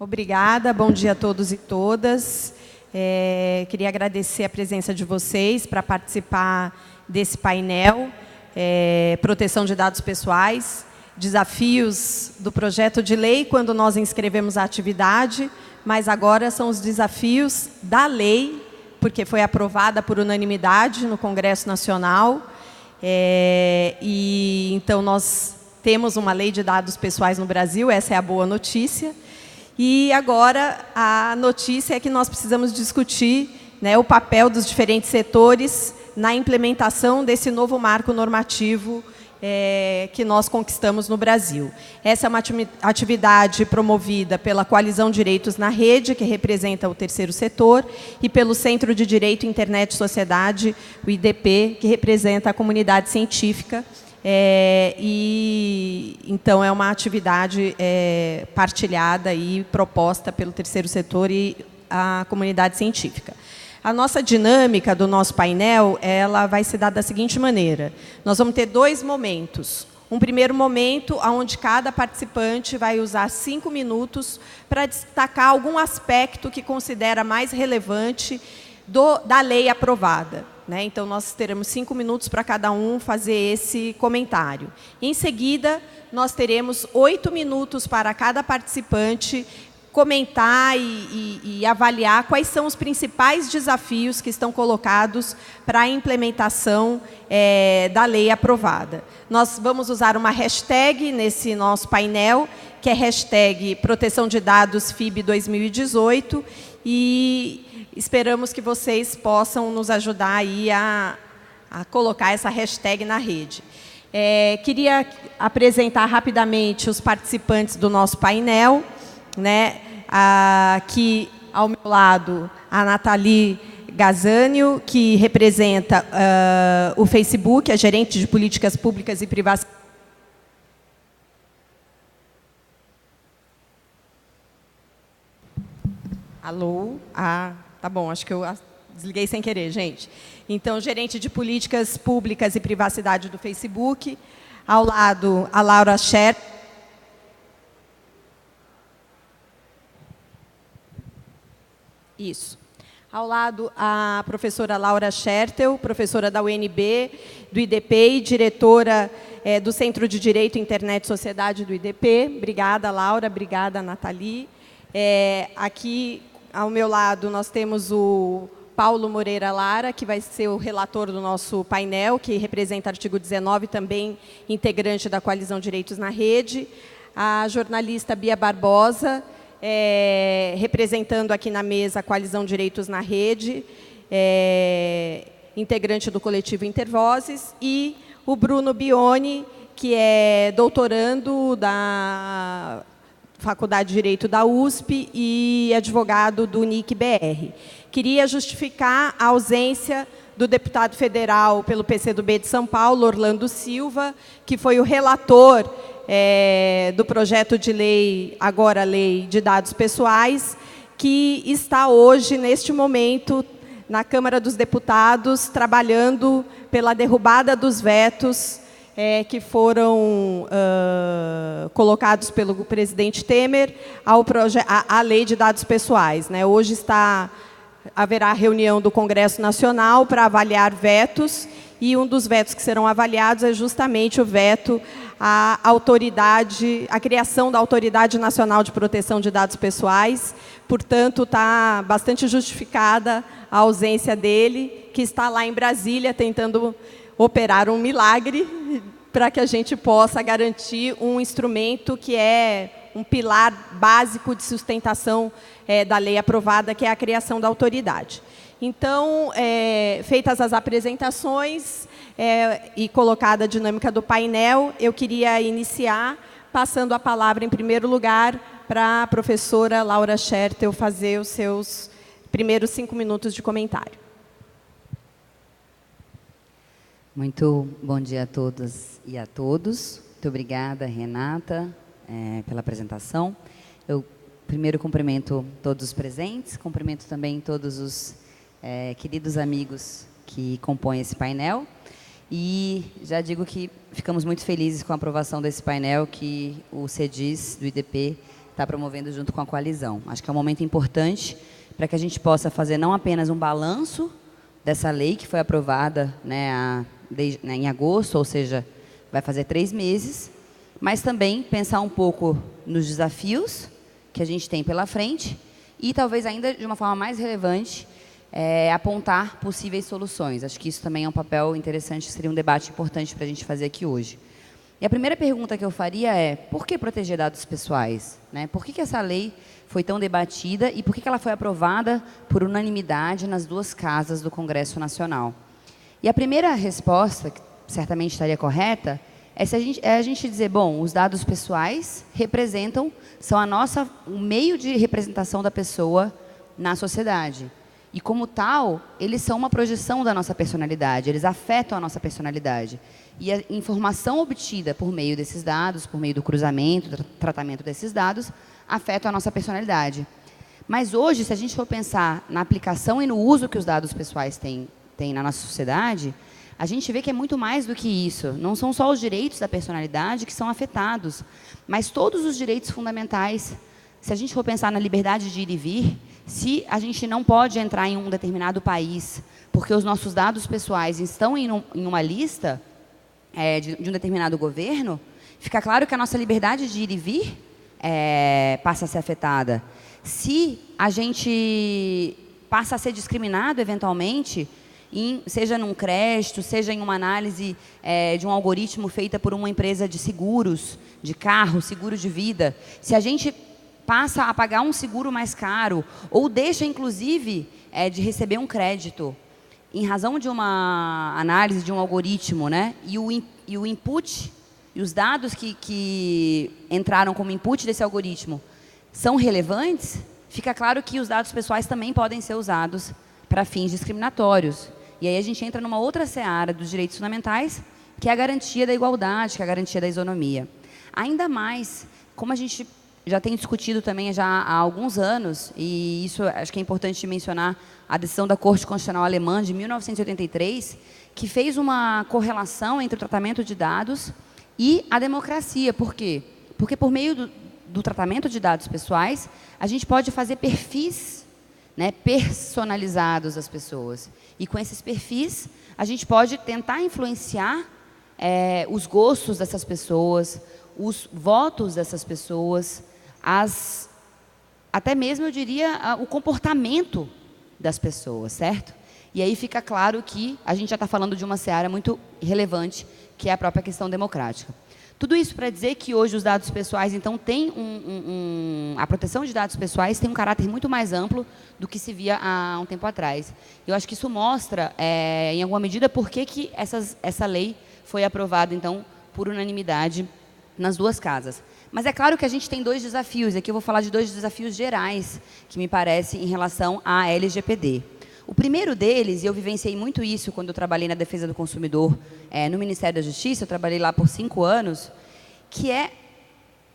Obrigada, bom dia a todos e todas. Queria agradecer a presença de vocês para participar desse painel, Proteção de Dados Pessoais, desafios do projeto de lei quando nós inscrevemos a atividade, mas agora são os desafios da lei, porque foi aprovada por unanimidade no Congresso Nacional, e então nós temos uma lei de dados pessoais no Brasil, essa é a boa notícia. E agora a notícia é que nós precisamos discutir, né, o papel dos diferentes setores na implementação desse novo marco normativo que nós conquistamos no Brasil. Essa é uma atividade promovida pela Coalizão Direitos na Rede, que representa o terceiro setor, e pelo Centro de Direito, Internet e Sociedade, o IDP, que representa a comunidade científica. Então, é uma atividade partilhada e proposta pelo terceiro setor e a comunidade científica. A nossa dinâmica do nosso painel, ela vai se dar da seguinte maneira. Nós vamos ter dois momentos. Um primeiro momento, onde cada participante vai usar 5 minutos para destacar algum aspecto que considera mais relevante da lei aprovada. Então, nós teremos 5 minutos para cada um fazer esse comentário. Em seguida, nós teremos 8 minutos para cada participante comentar e avaliar quais são os principais desafios que estão colocados para a implementação da lei aprovada. Nós vamos usar uma hashtag nesse nosso painel, que é hashtag Proteção de Dados FIB 2018, e esperamos que vocês possam nos ajudar aí a colocar essa hashtag na rede. Queria apresentar rapidamente os participantes do nosso painel, né? Aqui ao meu lado, a Nathalie Gazanio, que representa o Facebook, a gerente de políticas públicas e privacidade. Alô? Tá bom, acho que eu desliguei sem querer, gente. Então, gerente de políticas públicas e privacidade do Facebook. Ao lado, a Laura Scher. Isso. Ao lado, a professora Laura Schertel, professora da UNB, do IDP e diretora do Centro de Direito, Internet e Sociedade do IDP. Obrigada, Laura. Obrigada, Nathalie. Aqui, ao meu lado, nós temos o Paulo Moreira Lara, que vai ser o relator do nosso painel, que representa o artigo 19, também integrante da Coalizão Direitos na Rede. A jornalista Bia Barbosa, representando aqui na mesa a Coalizão Direitos na Rede, integrante do coletivo Intervozes, e o Bruno Bioni, que é doutorando da Faculdade de Direito da USP e advogado do NIC-BR. Queria justificar a ausência do deputado federal pelo PCdoB de São Paulo, Orlando Silva, que foi o relator do projeto de lei, agora Lei de Dados Pessoais, que está hoje, neste momento, na Câmara dos Deputados, trabalhando pela derrubada dos vetos que foram colocados pelo presidente Temer à Lei de Dados Pessoais. Hoje haverá reunião do Congresso Nacional para avaliar vetos, e um dos vetos que serão avaliados é justamente o veto à criação da Autoridade Nacional de Proteção de Dados Pessoais. Portanto, está bastante justificada a ausência dele, que está lá em Brasília tentando operar um milagre para que a gente possa garantir um instrumento que é um pilar básico de sustentação da lei aprovada, que é a criação da autoridade. Então, feitas as apresentações e colocada a dinâmica do painel, eu queria iniciar passando a palavra, em primeiro lugar, para a professora Laura Schertel fazer os seus primeiros 5 minutos de comentário. Muito bom dia a todas e a todos. Muito obrigada, Renata, pela apresentação. Eu primeiro cumprimento todos os presentes, cumprimento também todos os queridos amigos que compõem esse painel. E já digo que ficamos muito felizes com a aprovação desse painel que o CEDIS do IDP está promovendo junto com a coalizão. Acho que é um momento importante para que a gente possa fazer não apenas um balanço dessa lei que foi aprovada, né, em agosto, ou seja, vai fazer 3 meses, mas também pensar um pouco nos desafios que a gente tem pela frente e talvez ainda de uma forma mais relevante, apontar possíveis soluções. Acho que isso também é um papel interessante, seria um debate importante para a gente fazer aqui hoje. E a primeira pergunta que eu faria é, por que proteger dados pessoais? Né? Por que essa lei foi tão debatida e por que ela foi aprovada por unanimidade nas 2 casas do Congresso Nacional? E a primeira resposta, que certamente estaria correta, é a gente dizer, bom, os dados pessoais são o meio de representação da pessoa na sociedade. E, como tal, eles são uma projeção da nossa personalidade, eles afetam a nossa personalidade. E a informação obtida por meio desses dados, por meio do cruzamento, do tratamento desses dados, afeta a nossa personalidade. Mas hoje, se a gente for pensar na aplicação e no uso que os dados pessoais têm na nossa sociedade, a gente vê que é muito mais do que isso. Não são só os direitos da personalidade que são afetados, mas todos os direitos fundamentais. Se a gente for pensar na liberdade de ir e vir, se a gente não pode entrar em um determinado país, porque os nossos dados pessoais estão em uma lista de um determinado governo, fica claro que a nossa liberdade de ir e vir passa a ser afetada. Se a gente passa a ser discriminado, eventualmente, seja num crédito, seja em uma análise de um algoritmo feita por uma empresa de seguros, de carro, seguro de vida, se a gente passa a pagar um seguro mais caro, ou deixa, inclusive, de receber um crédito, em razão de uma análise de um algoritmo, né? E o input, e os dados que entraram como input desse algoritmo são relevantes, fica claro que os dados pessoais também podem ser usados para fins discriminatórios. E aí a gente entra numa outra seara dos direitos fundamentais, que é a garantia da igualdade, que é a garantia da isonomia. Ainda mais, como a gente já tem discutido também já há alguns anos, e isso acho que é importante mencionar, a decisão da Corte Constitucional Alemã de 1983, que fez uma correlação entre o tratamento de dados e a democracia. Por quê? Porque por meio do tratamento de dados pessoais, a gente pode fazer perfis, né, personalizados das pessoas. E com esses perfis, a gente pode tentar influenciar os gostos dessas pessoas, os votos dessas pessoas, até mesmo, eu diria, o comportamento das pessoas, certo? E aí fica claro que a gente já está falando de uma seara muito relevante, que é a própria questão democrática. Tudo isso para dizer que hoje os dados pessoais, então, a proteção de dados pessoais tem um caráter muito mais amplo do que se via há um tempo atrás. Eu acho que isso mostra, em alguma medida, por que essa lei foi aprovada, então, por unanimidade nas 2 casas. Mas é claro que a gente tem 2 desafios, aqui eu vou falar de 2 desafios gerais, que me parece em relação à LGPD. O primeiro deles, e eu vivenciei muito isso quando eu trabalhei na defesa do consumidor no Ministério da Justiça, eu trabalhei lá por 5 anos, que é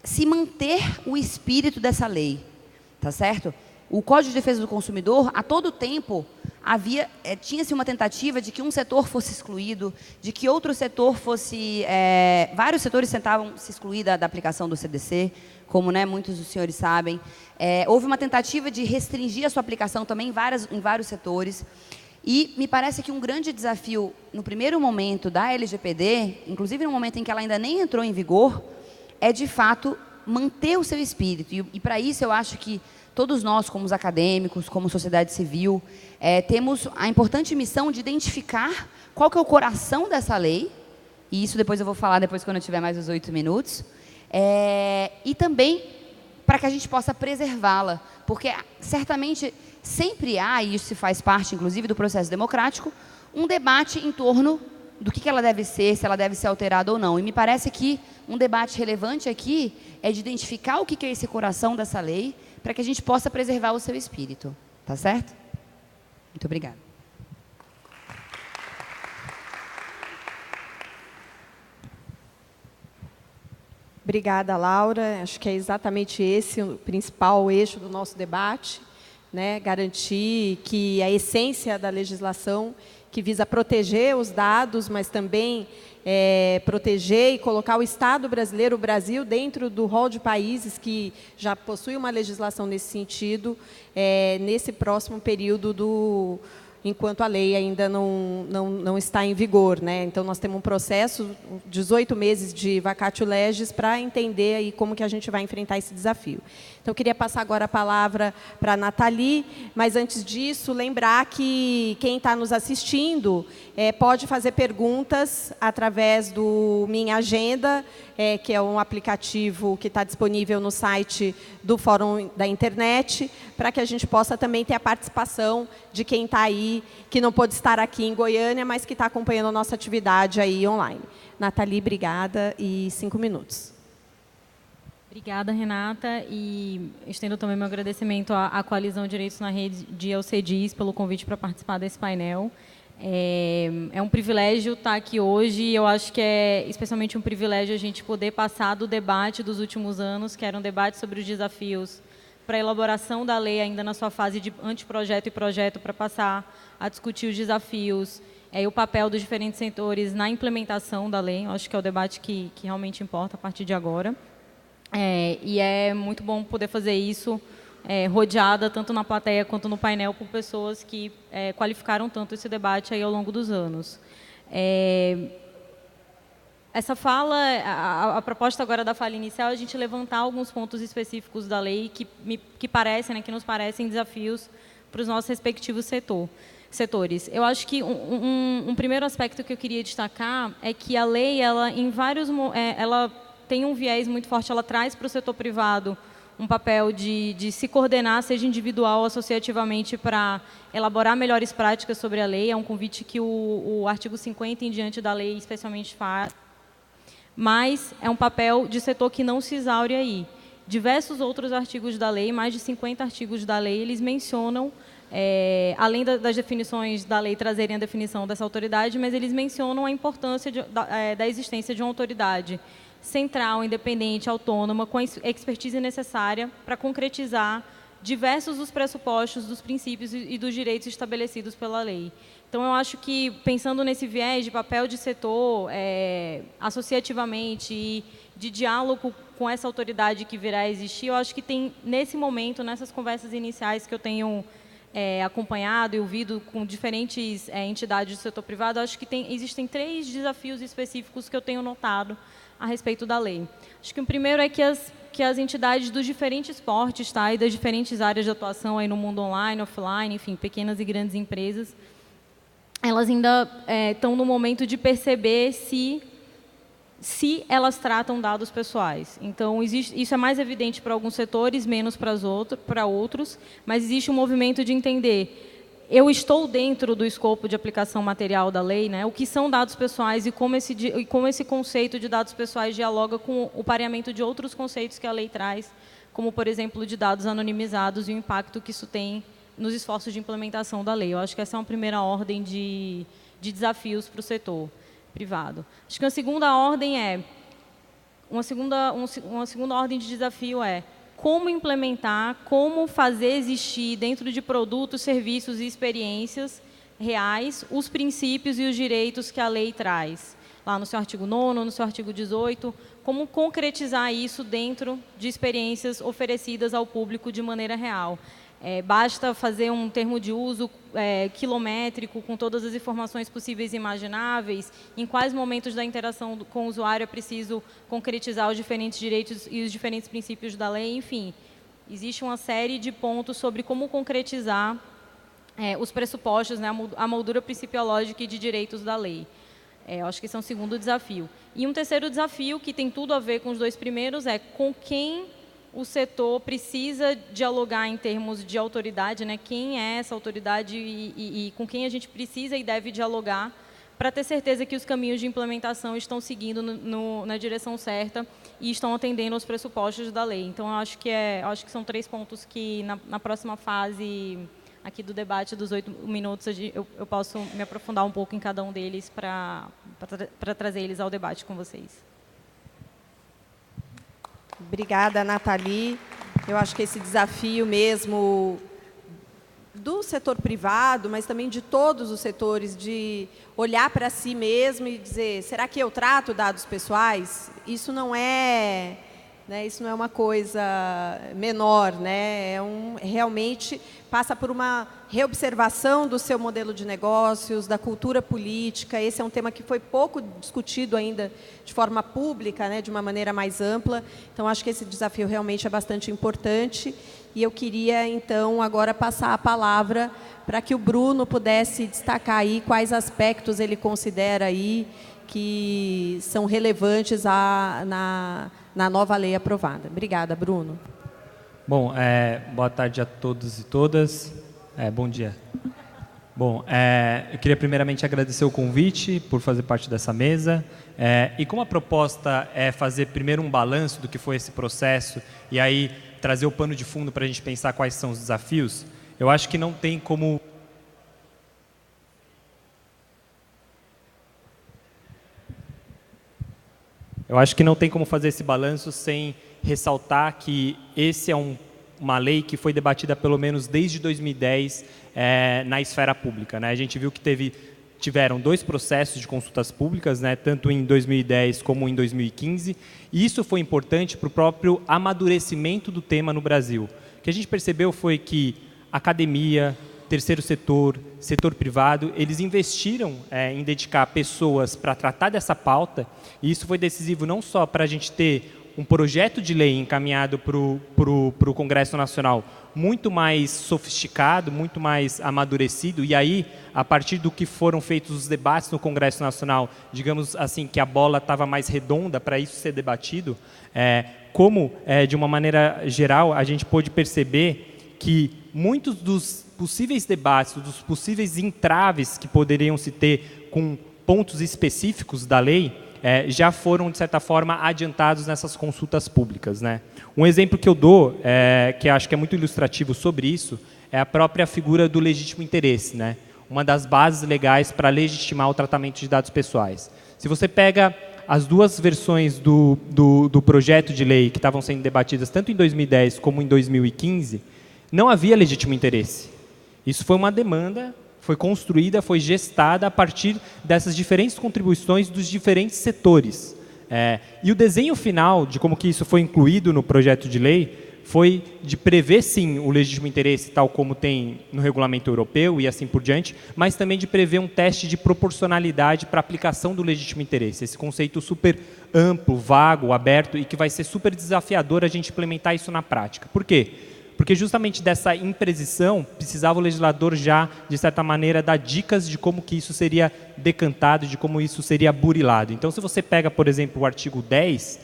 se manter o espírito dessa lei, tá certo? O Código de Defesa do Consumidor, a todo tempo, tinha-se uma tentativa de que um setor fosse excluído, de que outro setor fosse... vários setores tentavam se excluir da aplicação do CDC, como, né, muitos dos senhores sabem. Houve uma tentativa de restringir a sua aplicação também em vários setores. E me parece que um grande desafio, no primeiro momento da LGPD, inclusive no momento em que ela ainda nem entrou em vigor, é, de fato, manter o seu espírito. E para isso, eu acho que todos nós, como os acadêmicos, como sociedade civil, temos a importante missão de identificar qual que é o coração dessa lei, e isso depois eu vou falar depois quando eu tiver mais os 8 minutos, e também para que a gente possa preservá-la, porque certamente sempre há, e isso se faz parte, inclusive, do processo democrático, um debate em torno do que ela deve ser, se ela deve ser alterada ou não. E me parece que um debate relevante aqui é de identificar o que é esse coração dessa lei, para que a gente possa preservar o seu espírito. Tá certo? Muito obrigada. Obrigada, Laura. Acho que é exatamente esse o principal eixo do nosso debate. né, garantir que a essência da legislação, que visa proteger os dados, mas também proteger e colocar o Estado brasileiro, o Brasil, dentro do rol de países que já possuem uma legislação nesse sentido, nesse próximo período enquanto a lei ainda não está em vigor, né? Então, nós temos um processo, 18 meses de vacatio legis, para entender aí como que a gente vai enfrentar esse desafio. Então, eu queria passar agora a palavra para a Nathalie, mas antes disso, lembrar que quem está nos assistindo pode fazer perguntas através do Minha Agenda, que é um aplicativo que está disponível no site do Fórum da Internet, para que a gente possa também ter a participação de quem está aí, que não pôde estar aqui em Goiânia, mas que está acompanhando a nossa atividade aí online. Nathalie, obrigada, e 5 minutos. Obrigada, Renata, e estendo também meu agradecimento à Coalizão Direitos na Rede de EUCEDIS pelo convite para participar desse painel. É um privilégio estar aqui hoje, e eu acho que é especialmente um privilégio a gente poder passar do debate dos últimos anos, que era um debate sobre os desafios para a elaboração da lei, ainda na sua fase de anteprojeto e projeto, para passar a discutir os desafios e o papel dos diferentes setores na implementação da lei. Eu acho que é o debate que realmente importa a partir de agora. E é muito bom poder fazer isso rodeada tanto na plateia quanto no painel por pessoas que qualificaram tanto esse debate aí ao longo dos anos. Essa fala, a proposta agora da fala inicial é a gente levantar alguns pontos específicos da lei que parecem, que nos parecem desafios para os nossos respectivos setores. Eu acho que um primeiro aspecto que eu queria destacar é que a lei, ela tem um viés muito forte, ela traz para o setor privado um papel de se coordenar, seja individual ou associativamente, para elaborar melhores práticas sobre a lei. É um convite que o artigo 50 em diante da lei especialmente faz. Mas é um papel de setor que não se exaure aí. Diversos outros artigos da lei, mais de 50 artigos da lei, eles mencionam, além das definições da lei trazerem a definição dessa autoridade, mas eles mencionam a importância da existência de uma autoridade central, independente, autônoma, com a expertise necessária para concretizar diversos dos pressupostos, dos princípios e dos direitos estabelecidos pela lei. Então, eu acho que, pensando nesse viés de papel de setor, associativamente, e de diálogo com essa autoridade que virá a existir, eu acho que tem, nesse momento, nessas conversas iniciais que eu tenho acompanhado e ouvido com diferentes entidades do setor privado, eu acho que existem 3 desafios específicos que eu tenho notado a respeito da lei. Acho que o primeiro é que as entidades dos diferentes portes, e das diferentes áreas de atuação aí no mundo online, offline, enfim, pequenas e grandes empresas, elas ainda estão no momento de perceber se elas tratam dados pessoais. Então, isso é mais evidente para alguns setores, menos para outros, mas existe um movimento de entender: eu estou dentro do escopo de aplicação material da lei, o que são dados pessoais e como esse conceito de dados pessoais dialoga com o pareamento de outros conceitos que a lei traz, como, por exemplo, de dados anonimizados e o impacto que isso tem nos esforços de implementação da lei. Eu acho que essa é uma primeira ordem de desafios para o setor privado. Acho que uma segunda ordem de desafio é como implementar, como fazer existir dentro de produtos, serviços e experiências reais os princípios e os direitos que a lei traz. Lá no seu artigo 9º, no seu artigo 18, como concretizar isso dentro de experiências oferecidas ao público de maneira real. Basta fazer um termo de uso quilométrico, com todas as informações possíveis e imagináveis, em quais momentos da interação com o usuário é preciso concretizar os diferentes direitos e os diferentes princípios da lei, enfim. Existe uma série de pontos sobre como concretizar os pressupostos, a moldura principiológica e de direitos da lei. Eu acho que esse é um segundo desafio. E um terceiro desafio, que tem tudo a ver com os 2 primeiros, é com quem o setor precisa dialogar em termos de autoridade, quem é essa autoridade e com quem a gente precisa e deve dialogar para ter certeza que os caminhos de implementação estão seguindo na direção certa e estão atendendo aos pressupostos da lei. Então, eu acho que são 3 pontos que, na próxima fase aqui do debate dos 8 minutos, eu posso me aprofundar um pouco em cada um deles para trazer eles ao debate com vocês. Obrigada, Nathalie. Eu acho que esse desafio mesmo do setor privado, mas também de todos os setores, de olhar para si mesmo e dizer, será que eu trato dados pessoais? Isso não é uma coisa menor, né? Realmente passa por uma reobservação do seu modelo de negócios, da cultura política. Esse é um tema que foi pouco discutido ainda de forma pública, né? De uma maneira mais ampla. Então, acho que esse desafio realmente é bastante importante. E eu queria, então, agora passar a palavra para que o Bruno pudesse destacar aí quais aspectos ele considera aí que são relevantes na nova lei aprovada. Obrigada, Bruno. Bom, boa tarde a todos e todas. Bom dia. Bom, eu queria primeiramente agradecer o convite por fazer parte dessa mesa. E como a proposta é fazer primeiro um balanço do que foi esse processo e aí trazer o pano de fundo para a gente pensar quais são os desafios, eu acho que não tem como... Eu acho que não tem como fazer esse balanço sem ressaltar que esse é uma lei que foi debatida pelo menos desde 2010 na esfera pública, né? A gente viu que tiveram 2 processos de consultas públicas, né, tanto em 2010 como em 2015, e isso foi importante para o próprio amadurecimento do tema no Brasil. O que a gente percebeu foi que academia, terceiro setor, setor privado, eles investiram em dedicar pessoas para tratar dessa pauta, e isso foi decisivo não só para a gente ter um projeto de lei encaminhado para o Congresso Nacional muito mais sofisticado, muito mais amadurecido, e aí, a partir do que foram feitos os debates no Congresso Nacional, digamos assim, que a bola estava mais redonda para isso ser debatido, de uma maneira geral, a gente pôde perceber que muitos dos possíveis debates, dos possíveis entraves que poderiam se ter com pontos específicos da lei, já foram, de certa forma, adiantados nessas consultas públicas, né? Um exemplo que eu dou, que acho que é muito ilustrativo sobre isso, é a própria figura do legítimo interesse, né? Uma das bases legais para legitimar o tratamento de dados pessoais. Se você pega as 2 versões do projeto de lei que estavam sendo debatidas tanto em 2010 como em 2015, não havia legítimo interesse. Isso foi uma demanda, foi construída, foi gestada a partir dessas diferentes contribuições dos diferentes setores. E o desenho final de como que isso foi incluído no projeto de lei foi de prever, sim, o legítimo interesse, tal como tem no regulamento europeu e assim por diante, mas também de prever um teste de proporcionalidade para a aplicação do legítimo interesse. Esse conceito super amplo, vago, aberto e que vai ser super desafiador a gente implementar isso na prática. Por quê? Porque justamente dessa imprecisão, precisava o legislador já, de certa maneira, dar dicas de como que isso seria decantado, de como isso seria burilado. Então, se você pega, por exemplo, o artigo 10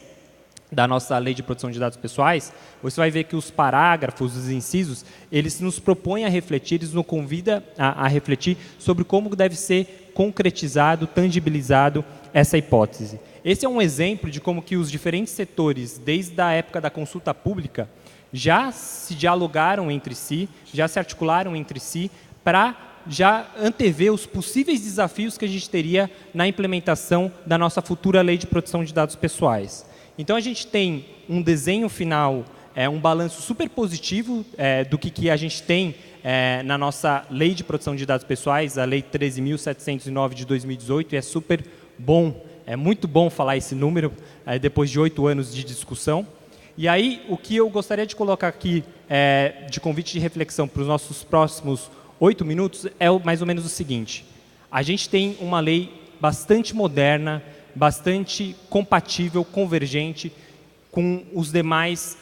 da nossa Lei de Proteção de Dados Pessoais, você vai ver que os parágrafos, os incisos, eles nos propõem a refletir, eles nos convidam a refletir sobre como deve ser concretizado, tangibilizado essa hipótese. Esse é um exemplo de como que os diferentes setores, desde a época da consulta pública, já se dialogaram entre si, já se articularam entre si para já antever os possíveis desafios que a gente teria na implementação da nossa futura Lei de Proteção de Dados Pessoais. Então, a gente tem um desenho final, um balanço super positivo do que a gente tem na nossa Lei de Proteção de Dados Pessoais, a Lei 13.709 de 2018, e é super bom, é muito bom falar esse número, depois de 8 anos de discussão. E aí, o que eu gostaria de colocar aqui de convite de reflexão para os nossos próximos 8 minutos é mais ou menos o seguinte. A gente tem uma lei bastante moderna, bastante compatível, convergente com os demais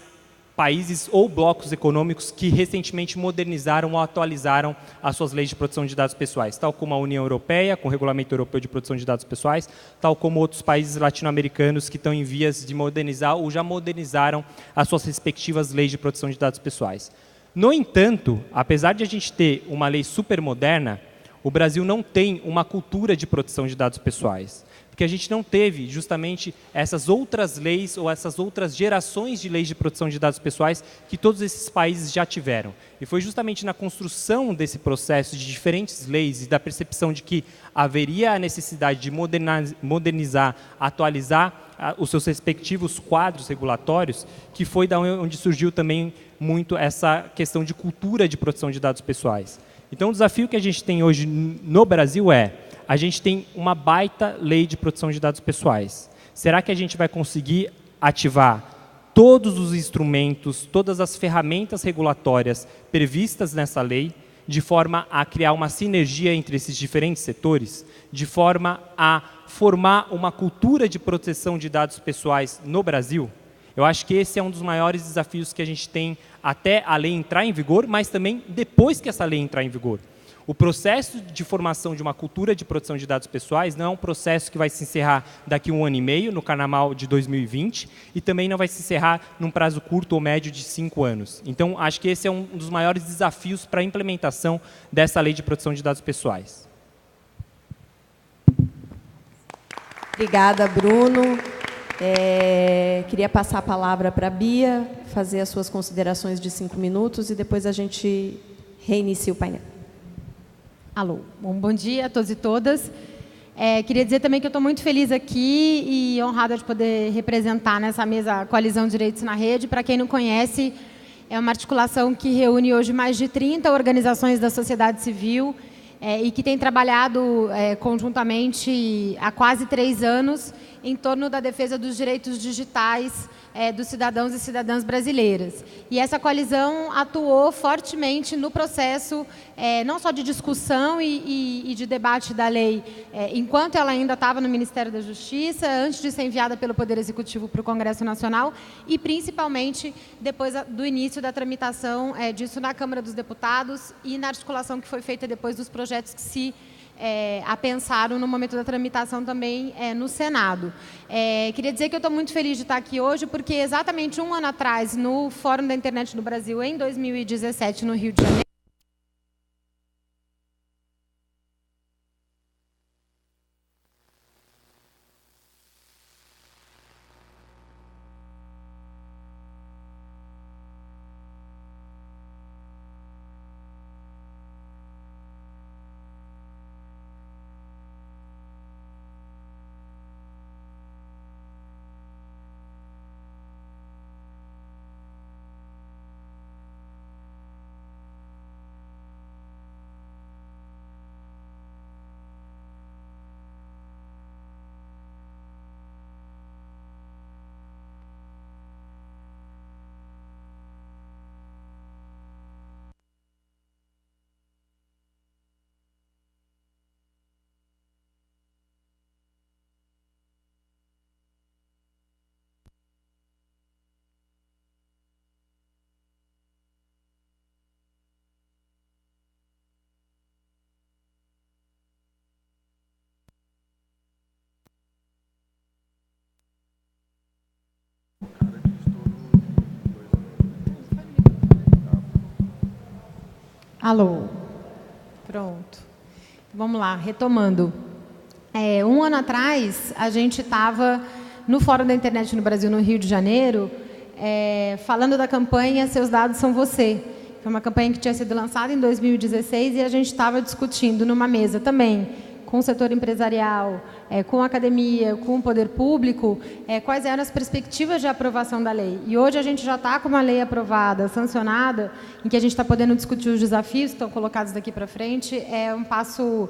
países ou blocos econômicos que recentemente modernizaram ou atualizaram as suas leis de proteção de dados pessoais, tal como a União Europeia, com o Regulamento Europeu de Proteção de Dados Pessoais, tal como outros países latino-americanos que estão em vias de modernizar ou já modernizaram as suas respectivas leis de proteção de dados pessoais. No entanto, apesar de a gente ter uma lei super moderna, o Brasil não tem uma cultura de proteção de dados pessoais. porque a gente não teve justamente essas outras leis ou essas outras gerações de leis de proteção de dados pessoais que todos esses países já tiveram. E foi justamente na construção desse processo de diferentes leis e da percepção de que haveria a necessidade de modernizar, atualizar os seus respectivos quadros regulatórios, que foi da onde surgiu também muito essa questão de cultura de proteção de dados pessoais. Então, o desafio que a gente tem hoje no Brasil a gente tem uma baita lei de proteção de dados pessoais. Será que a gente vai conseguir ativar todos os instrumentos, todas as ferramentas regulatórias previstas nessa lei, de forma a criar uma sinergia entre esses diferentes setores, de forma a formar uma cultura de proteção de dados pessoais no Brasil? Eu acho que esse é um dos maiores desafios que a gente tem até a lei entrar em vigor, mas também depois que essa lei entrar em vigor. O processo de formação de uma cultura de proteção de dados pessoais não é um processo que vai se encerrar daqui a 1 ano e meio, no Carnaval de 2020, e também não vai se encerrar num prazo curto ou médio de 5 anos. Então, acho que esse é um dos maiores desafios para a implementação dessa lei de proteção de dados pessoais. Obrigada, Bruno. Queria passar a palavra para a Bia, fazer as suas considerações de 5 minutos e depois a gente reinicia o painel. Alô, bom dia a todos e todas. Queria dizer também que eu estou muito feliz aqui e honrada de poder representar nessa mesa a Coalizão Direitos na Rede. Para quem não conhece, é uma articulação que reúne hoje mais de 30 organizações da sociedade civil e que tem trabalhado conjuntamente há quase 3 anos em torno da defesa dos direitos digitais dos cidadãos e cidadãs brasileiras. E essa coalizão atuou fortemente no processo, não só de discussão e de debate da lei, enquanto ela ainda estava no Ministério da Justiça, antes de ser enviada pelo Poder Executivo para o Congresso Nacional, e principalmente depois do início da tramitação disso na Câmara dos Deputados e na articulação que foi feita depois dos projetos que se apensaram no momento da tramitação também no Senado. Queria dizer que eu estou muito feliz de estar aqui hoje, porque exatamente 1 ano atrás, no Fórum da Internet do Brasil, em 2017, no Rio de Janeiro, Alô. Pronto. Vamos lá, retomando. 1 ano atrás, a gente estava no Fórum da Internet no Brasil, no Rio de Janeiro, falando da campanha Seus Dados São Você. Foi uma campanha que tinha sido lançada em 2016 e a gente estava discutindo numa mesa também com o setor empresarial, com a academia, com o poder público, quais eram as perspectivas de aprovação da lei. E hoje a gente já está com uma lei aprovada, sancionada, em que a gente está podendo discutir os desafios que estão colocados daqui para frente. É um passo,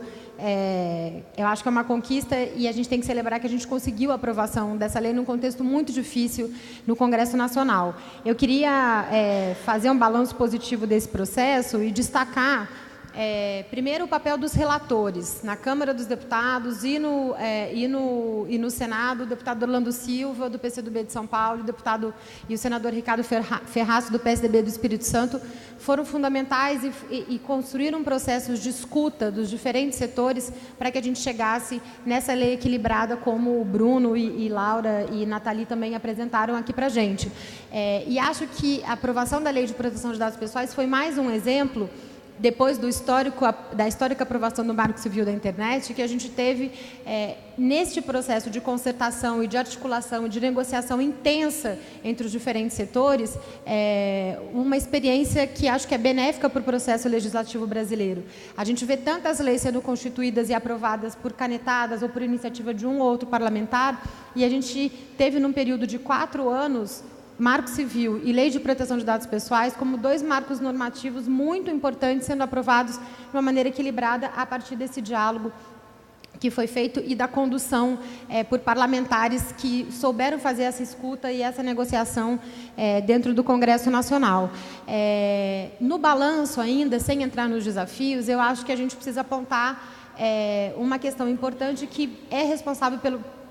eu acho que é uma conquista, e a gente tem que celebrar que a gente conseguiu a aprovação dessa lei num contexto muito difícil no Congresso Nacional. Eu queria fazer um balanço positivo desse processo e destacar primeiro, o papel dos relatores na Câmara dos Deputados e no Senado, o deputado Orlando Silva, do PCdoB de São Paulo, e o senador Ricardo Ferraz, do PSDB do Espírito Santo, foram fundamentais e construíram processos de escuta dos diferentes setores para que a gente chegasse nessa lei equilibrada, como o Bruno e Laura e Nathalie também apresentaram aqui para a gente. E acho que a aprovação da Lei de Proteção de Dados Pessoais foi mais um exemplo depois da histórica aprovação do Marco Civil da Internet, que a gente teve, neste processo de concertação e de articulação e de negociação intensa entre os diferentes setores, uma experiência que acho que é benéfica para o processo legislativo brasileiro. A gente vê tantas leis sendo constituídas e aprovadas por canetadas ou por iniciativa de um ou outro parlamentar, e a gente teve, num período de 4 anos, Marco Civil e Lei de Proteção de Dados Pessoais como 2 marcos normativos muito importantes sendo aprovados de uma maneira equilibrada a partir desse diálogo que foi feito e da condução por parlamentares que souberam fazer essa escuta e essa negociação dentro do Congresso Nacional. No balanço ainda, sem entrar nos desafios, eu acho que a gente precisa apontar uma questão importante que é responsável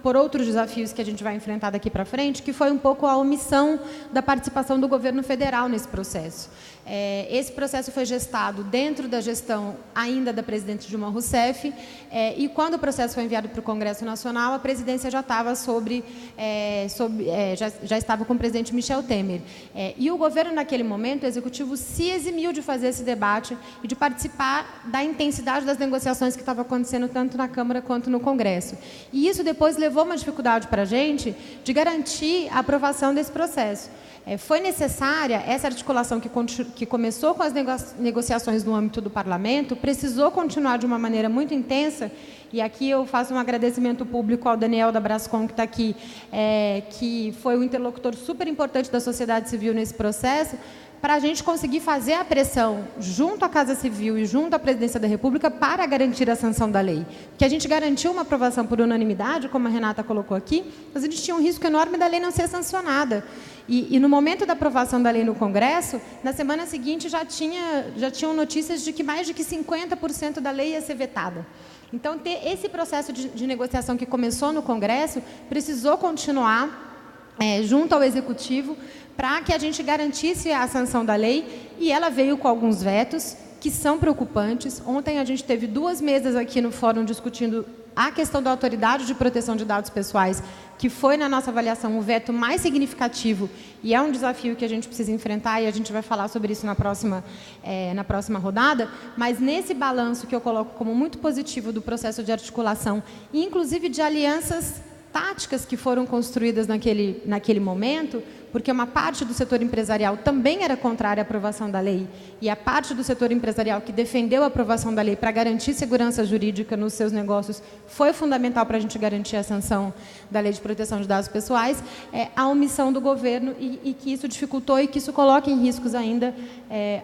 por outros desafios que a gente vai enfrentar daqui para frente, que foi um pouco a omissão da participação do governo federal nesse processo. Esse processo foi gestado dentro da gestão ainda da presidente Dilma Rousseff, e quando o processo foi enviado para o Congresso Nacional, a presidência já estava já estava com o presidente Michel Temer. E o governo, naquele momento, o executivo se eximiu de fazer esse debate e de participar da intensidade das negociações que estavam acontecendo tanto na Câmara quanto no Congresso. E isso depois levou uma dificuldade para a gente de garantir a aprovação desse processo. Foi necessária essa articulação que começou com as negociações no âmbito do Parlamento, precisou continuar de uma maneira muito intensa, e aqui eu faço um agradecimento público ao Daniel da Brascom, que está aqui, que foi um interlocutor super importante da sociedade civil nesse processo, para a gente conseguir fazer a pressão junto à Casa Civil e junto à Presidência da República para garantir a sanção da lei. Porque a gente garantiu uma aprovação por unanimidade, como a Renata colocou aqui, mas a gente tinha um risco enorme da lei não ser sancionada. E no momento da aprovação da lei no Congresso, na semana seguinte já tinham notícias de que mais de 50% da lei ia ser vetada. Então, esse processo de negociação que começou no Congresso precisou continuar junto ao Executivo para que a gente garantisse a sanção da lei, e ela veio com alguns vetos que são preocupantes. Ontem a gente teve 2 mesas aqui no fórum discutindo a questão da Autoridade de Proteção de Dados Pessoais, que foi, na nossa avaliação, o veto mais significativo, e é um desafio que a gente precisa enfrentar, e a gente vai falar sobre isso na próxima rodada. Mas nesse balanço que eu coloco como muito positivo do processo de articulação, e inclusive de alianças táticas que foram construídas naquele momento, porque uma parte do setor empresarial também era contrária à aprovação da lei, e a parte do setor empresarial que defendeu a aprovação da lei para garantir segurança jurídica nos seus negócios foi fundamental para a gente garantir a sanção da Lei de Proteção de Dados Pessoais, a omissão do governo, e que isso dificultou e que isso coloca em riscos ainda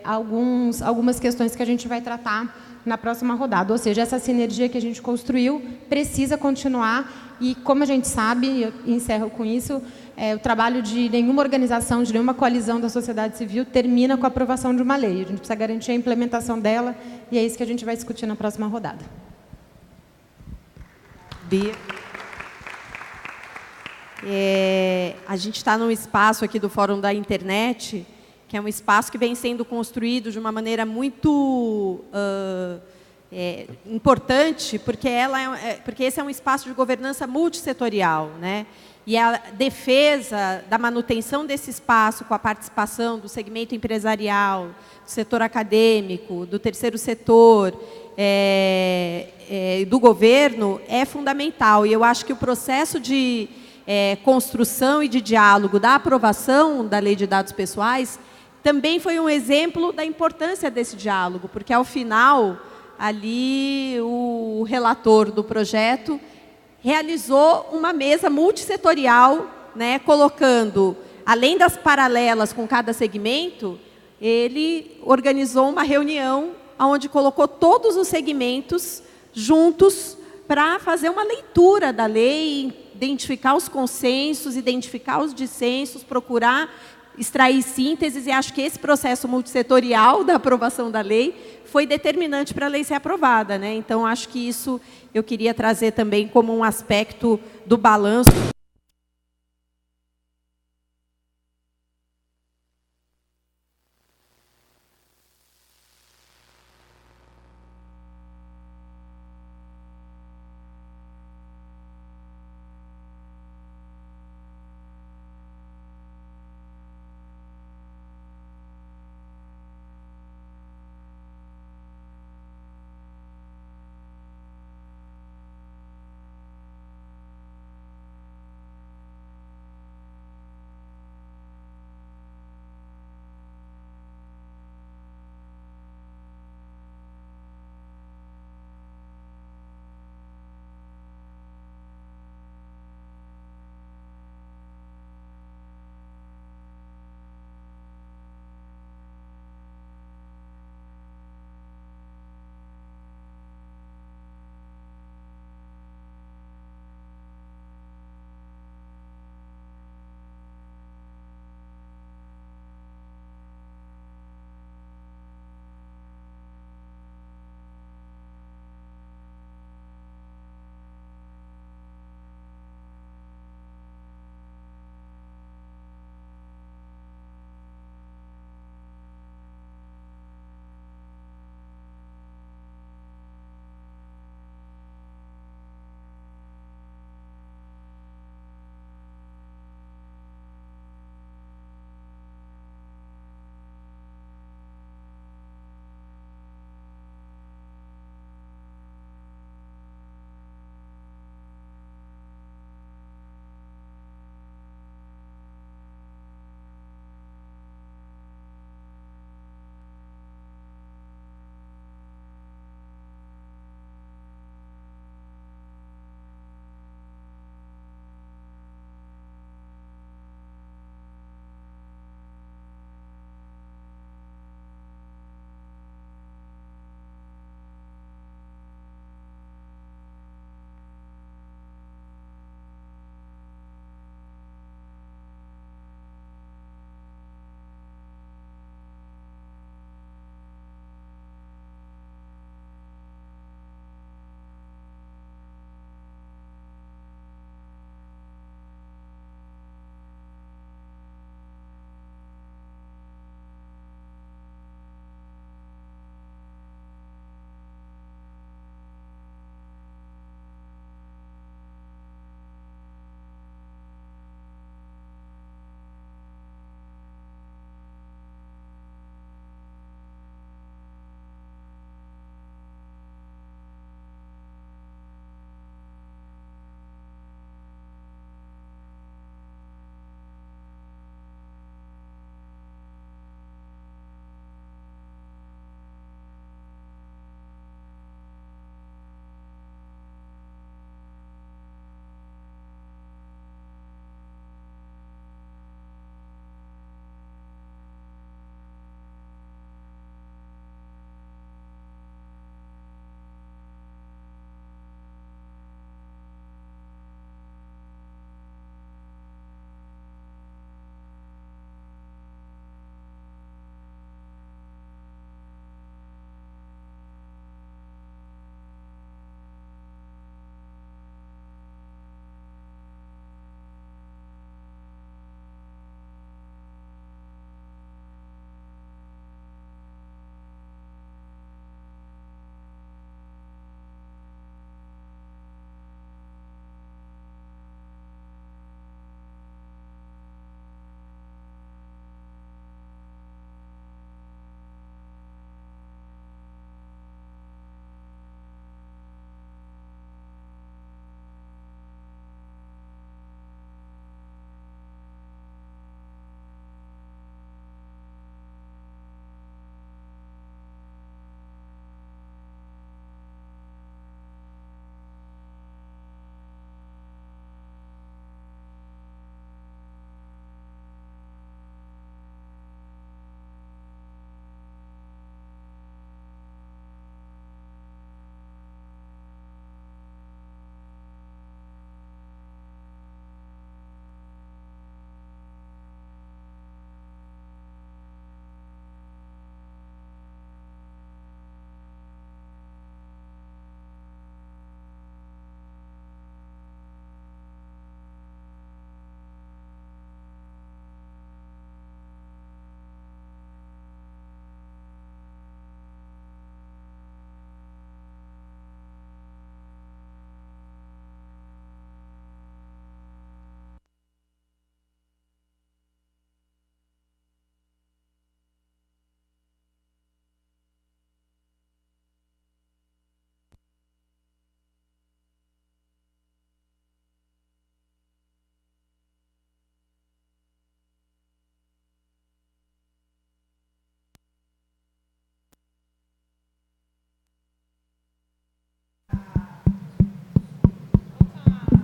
algumas questões que a gente vai tratar na próxima rodada. Ou seja, essa sinergia que a gente construiu precisa continuar, e como a gente sabe, eu encerro com isso, o trabalho de nenhuma organização, de nenhuma coalizão da sociedade civil termina com a aprovação de uma lei. A gente precisa garantir a implementação dela, e é isso que a gente vai discutir na próxima rodada. Bia. A gente está num espaço aqui do Fórum da Internet, que é um espaço que vem sendo construído de uma maneira muito importante, porque esse é um espaço de governança multissetorial, né? E a defesa da manutenção desse espaço com a participação do segmento empresarial, do setor acadêmico, do terceiro setor, do governo, é fundamental. E eu acho que o processo de construção e de diálogo da aprovação da Lei de Dados Pessoais também foi um exemplo da importância desse diálogo, porque, ao final, ali o relator do projeto realizou uma mesa multissetorial, né, colocando, além das paralelas com cada segmento, ele organizou uma reunião onde colocou todos os segmentos juntos para fazer uma leitura da lei, identificar os consensos, identificar os dissensos, procurar extrair sínteses, e acho que esse processo multissetorial da aprovação da lei foi determinante para a lei ser aprovada, né? Então, acho que isso eu queria trazer também como um aspecto do balanço.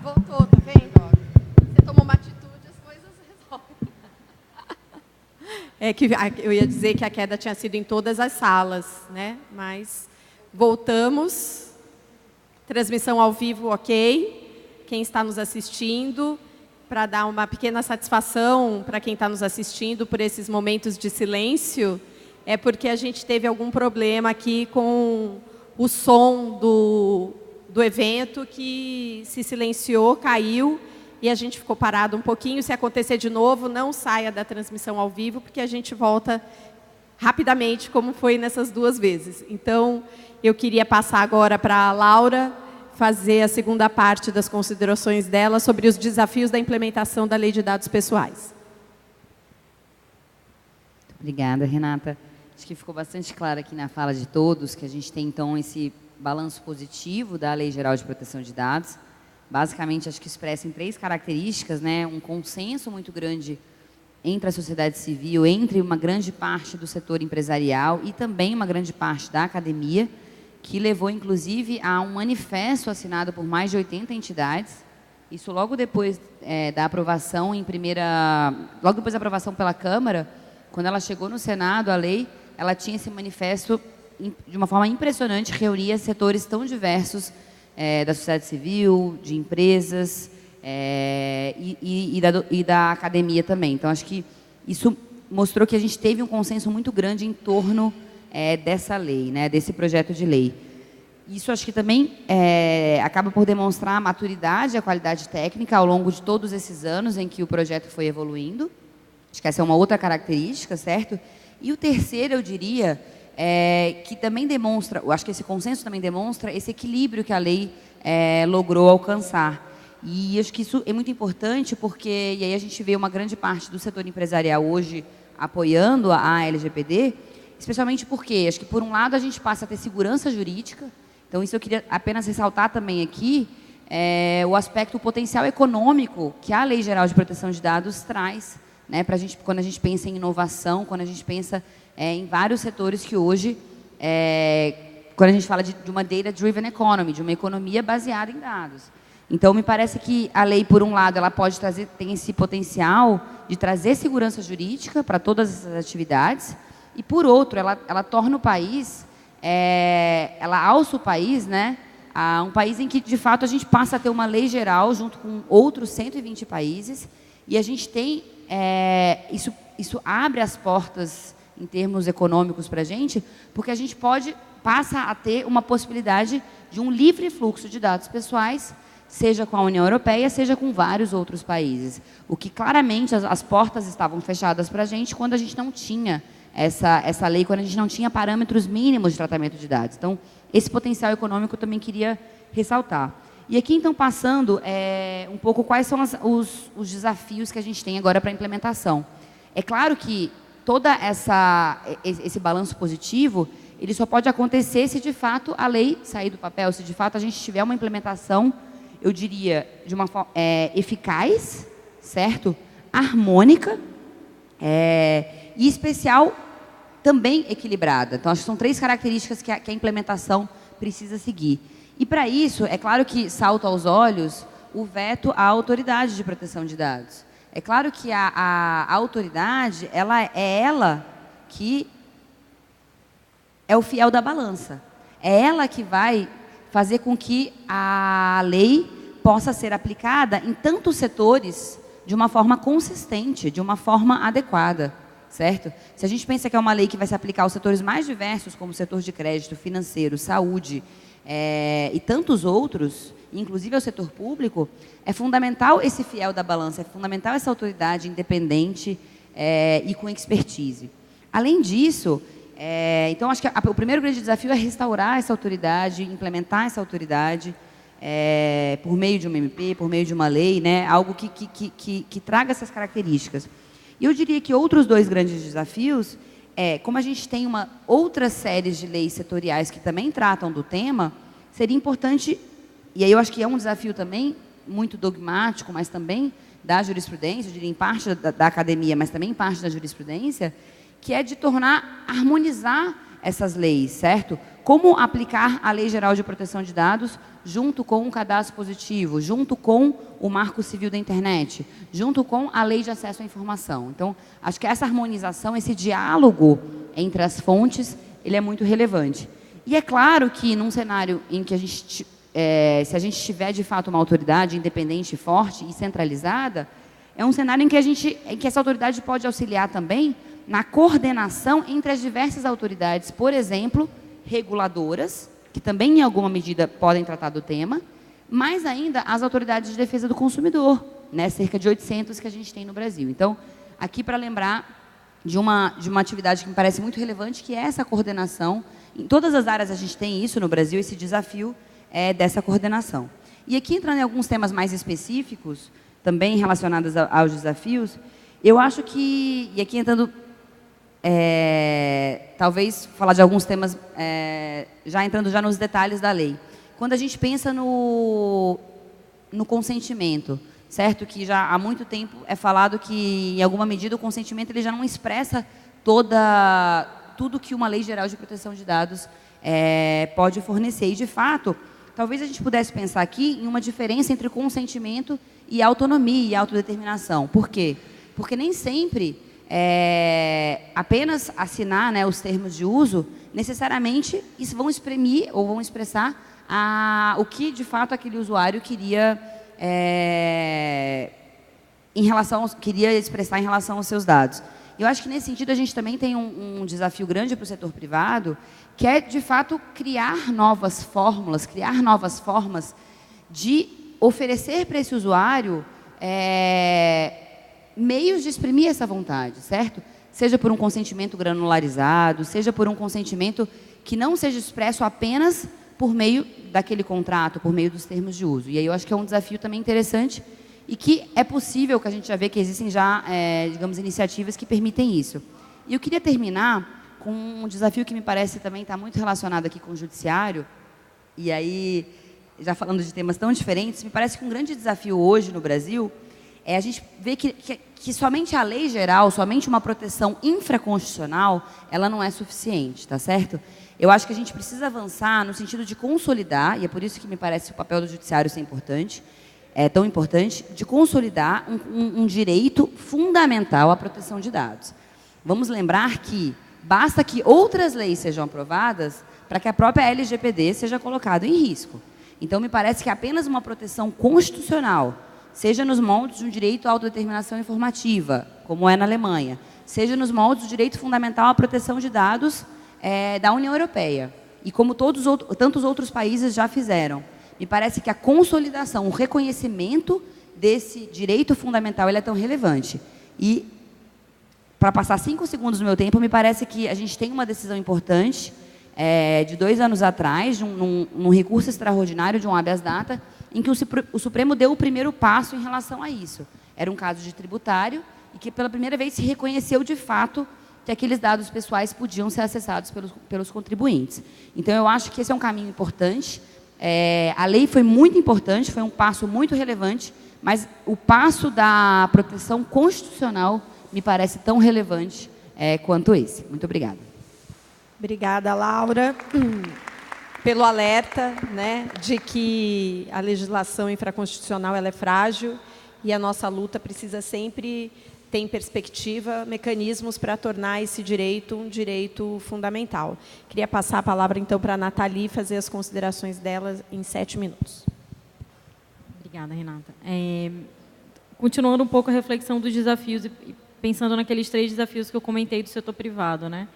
voltou, tá vendo? Ó, você tomou uma atitude, as coisas resolvem. É que eu ia dizer que a queda tinha sido em todas as salas, né? Mas voltamos. Transmissão ao vivo, ok. Quem está nos assistindo, para dar uma pequena satisfação para quem está nos assistindo por esses momentos de silêncio, é porque a gente teve algum problema aqui com o som do evento, que se silenciou, caiu, e a gente ficou parado um pouquinho. Se acontecer de novo, não saia da transmissão ao vivo, porque a gente volta rapidamente, como foi nessas 2 vezes. Então, eu queria passar agora para a Laura, fazer a segunda parte das considerações dela sobre os desafios da implementação da Lei de Dados Pessoais. Obrigada, Renata. Acho que ficou bastante claro aqui na fala de todos que a gente tem, então, esse balanço positivo da Lei Geral de Proteção de Dados. Basicamente, acho que expressa em 3 características, né? Um consenso muito grande entre a sociedade civil, entre uma grande parte do setor empresarial e também uma grande parte da academia, que levou, inclusive, a um manifesto assinado por mais de 80 entidades. Isso logo depois da aprovação logo depois da aprovação pela Câmara, quando ela chegou no Senado, a lei, ela tinha esse manifesto, de uma forma impressionante, reunia setores tão diversos da sociedade civil, de empresas e da academia também. Então, acho que isso mostrou que a gente teve um consenso muito grande em torno dessa lei, né, desse projeto de lei. Isso acho que também acaba por demonstrar a maturidade e a qualidade técnica ao longo de todos esses anos em que o projeto foi evoluindo. Acho que essa é uma outra característica, certo? E o terceiro, eu diria, que também demonstra, eu acho que esse consenso também demonstra esse equilíbrio que a lei logrou alcançar. E acho que isso é muito importante porque, e aí a gente vê uma grande parte do setor empresarial hoje apoiando a LGPD, especialmente porque, acho que por um lado a gente passa a ter segurança jurídica, então isso eu queria apenas ressaltar também aqui, o aspecto, o potencial econômico que a Lei Geral de Proteção de Dados traz, né, pra gente, quando a gente pensa em inovação, quando a gente pensa em vários setores que hoje, quando a gente fala de uma data-driven economy, de uma economia baseada em dados. Então, me parece que a lei, por um lado, ela pode tem esse potencial de trazer segurança jurídica para todas essas atividades, e, por outro, ela torna o país, ela alça o país, né, a um país em que, de fato, a gente passa a ter uma lei geral junto com outros 120 países, e a gente tem, isso abre as portas em termos econômicos para a gente, porque a gente passa a ter uma possibilidade de um livre fluxo de dados pessoais, seja com a União Europeia, seja com vários outros países. O que claramente as portas estavam fechadas para a gente quando a gente não tinha essa lei, quando a gente não tinha parâmetros mínimos de tratamento de dados. Então, esse potencial econômico eu também queria ressaltar. E aqui, então, passando um pouco quais são os desafios que a gente tem agora para a implementação. É claro que todo esse balanço positivo, ele só pode acontecer se, de fato, a lei sair do papel, se, de fato, a gente tiver uma implementação, eu diria, de uma forma eficaz, certo? Harmônica e especial, também equilibrada. Então, acho que são 3 características que a implementação precisa seguir. E, para isso, é claro que salta aos olhos o veto à autoridade de proteção de dados. É claro que a autoridade, ela que é o fiel da balança. É ela que vai fazer com que a lei possa ser aplicada em tantos setores de uma forma consistente, de uma forma adequada, certo? Se a gente pensa que é uma lei que vai se aplicar aos setores mais diversos, como o setor de crédito, financeiro, saúde e tantos outros, inclusive ao setor público, é fundamental esse fiel da balança, é fundamental essa autoridade independente e com expertise. Além disso, então, acho que o primeiro grande desafio é restaurar essa autoridade, implementar essa autoridade por meio de uma MP, por meio de uma lei, né, algo que traga essas características. E eu diria que outros 2 grandes desafios como a gente tem outras séries de leis setoriais que também tratam do tema, seria importante, e aí eu acho que é um desafio também muito dogmático, mas também da jurisprudência, eu diria em parte da academia, mas também em parte da jurisprudência, que é de harmonizar essas leis, certo? Como aplicar a Lei Geral de Proteção de Dados junto com o cadastro positivo, junto com o Marco Civil da Internet, junto com a Lei de Acesso à Informação. Então, acho que essa harmonização, esse diálogo entre as fontes, ele é muito relevante. E é claro que num cenário em que se a gente tiver de fato uma autoridade independente, forte e centralizada, é um cenário em que essa autoridade pode auxiliar também na coordenação entre as diversas autoridades, por exemplo, reguladoras, que também em alguma medida podem tratar do tema, mas ainda as autoridades de defesa do consumidor, né, cerca de 800 que a gente tem no Brasil. Então, aqui para lembrar de uma atividade que me parece muito relevante, que é essa coordenação. Em todas as áreas a gente tem isso no Brasil, esse desafio dessa coordenação. E aqui, entrando em alguns temas mais específicos, também relacionados aos desafios, eu acho que, e aqui entrando, talvez falar de alguns temas, já entrando já nos detalhes da lei. Quando a gente pensa no consentimento, certo? Que já há muito tempo é falado que, em alguma medida, o consentimento ele já não expressa tudo que uma Lei Geral de Proteção de Dados pode fornecer. E, de fato, talvez a gente pudesse pensar aqui em uma diferença entre consentimento e autonomia e autodeterminação. Por quê? Porque nem sempre apenas assinar, né, os termos de uso, necessariamente isso vão exprimir ou vão expressar o que, de fato, aquele usuário queria queria expressar em relação aos seus dados. Eu acho que, nesse sentido, a gente também tem um desafio grande para o setor privado, que é, de fato, criar novas fórmulas, criar novas formas de oferecer para esse usuário meios de exprimir essa vontade, certo? Seja por um consentimento granularizado, seja por um consentimento que não seja expresso apenas por meio daquele contrato, por meio dos termos de uso. E aí eu acho que é um desafio também interessante e que é possível, que a gente já vê que existem já, digamos, iniciativas que permitem isso. E eu queria terminar com um desafio que me parece também estar muito relacionado aqui com o judiciário, e aí, já falando de temas tão diferentes, me parece que um grande desafio hoje no Brasil é a gente ver que somente a lei geral, somente uma proteção infraconstitucional, ela não é suficiente, tá certo? Eu acho que a gente precisa avançar no sentido de consolidar, e é por isso que me parece o papel do judiciário ser importante, tão importante, de consolidar um direito fundamental à proteção de dados. Vamos lembrar que basta que outras leis sejam aprovadas para que a própria LGPD seja colocada em risco. Então, me parece que apenas uma proteção constitucional, seja nos moldes de um direito à autodeterminação informativa, como é na Alemanha, seja nos moldes do direito fundamental à proteção de dados da União Europeia, e como tantos outros países já fizeram. Me parece que a consolidação, o reconhecimento desse direito fundamental, ele é tão relevante. E, para passar 5 segundos do meu tempo, me parece que a gente tem uma decisão importante, de 2 anos atrás, num recurso extraordinário de um habeas data, em que o Supremo deu o primeiro passo em relação a isso. Era um caso de tributário e que, pela primeira vez, se reconheceu de fato que aqueles dados pessoais podiam ser acessados pelos contribuintes. Então, eu acho que esse é um caminho importante. A lei foi muito importante, foi um passo muito relevante, mas o passo da proteção constitucional me parece tão relevante quanto esse. Muito obrigada. Obrigada, Laura, pelo alerta, né, de que a legislação infraconstitucional ela é frágil e a nossa luta precisa sempre ter em perspectiva mecanismos para tornar esse direito um direito fundamental. Queria passar a palavra, então, para a Nathalie fazer as considerações dela em 7 minutos. Obrigada, Renata. Continuando um pouco a reflexão dos desafios e pensando naqueles 3 desafios que eu comentei do setor privado, né?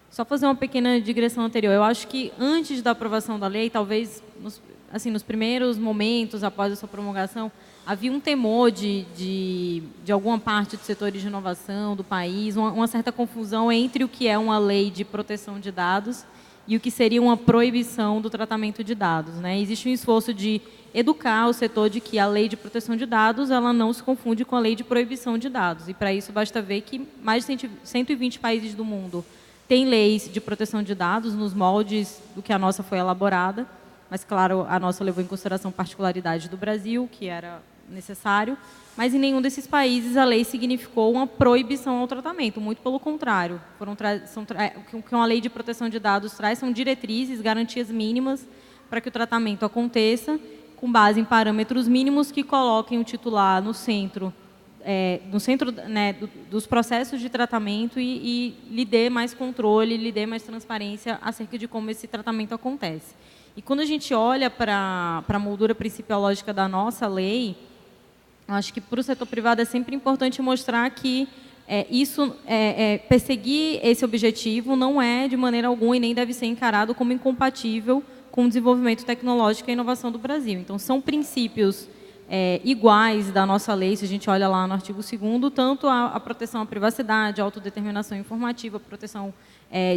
Só fazer uma pequena digressão anterior. Eu acho que antes da aprovação da lei, talvez, nos primeiros momentos após a sua promulgação, havia um temor de alguma parte dos setores de inovação do país, uma certa confusão entre o que é uma lei de proteção de dados e o que seria uma proibição do tratamento de dados, né? Existe um esforço de educar o setor de que a lei de proteção de dados ela não se confunde com a lei de proibição de dados. E, para isso, basta ver que mais de 120 países do mundo têm leis de proteção de dados nos moldes do que a nossa foi elaborada, mas, claro, a nossa levou em consideração a particularidade do Brasil, que era necessário, mas em nenhum desses países a lei significou uma proibição ao tratamento, muito pelo contrário. O que uma lei de proteção de dados traz são diretrizes, garantias mínimas para que o tratamento aconteça, com base em parâmetros mínimos que coloquem o titular no centro, né, dos processos de tratamento e lhe dê mais controle, lhe dê mais transparência acerca de como esse tratamento acontece. E quando a gente olha para a moldura principiológica da nossa lei, eu acho que para o setor privado é sempre importante mostrar que perseguir esse objetivo não é de maneira alguma e nem deve ser encarado como incompatível com o desenvolvimento tecnológico e a inovação do Brasil. Então, são princípios iguais da nossa lei, se a gente olha lá no artigo 2º, tanto a proteção à privacidade, a autodeterminação informativa, a proteção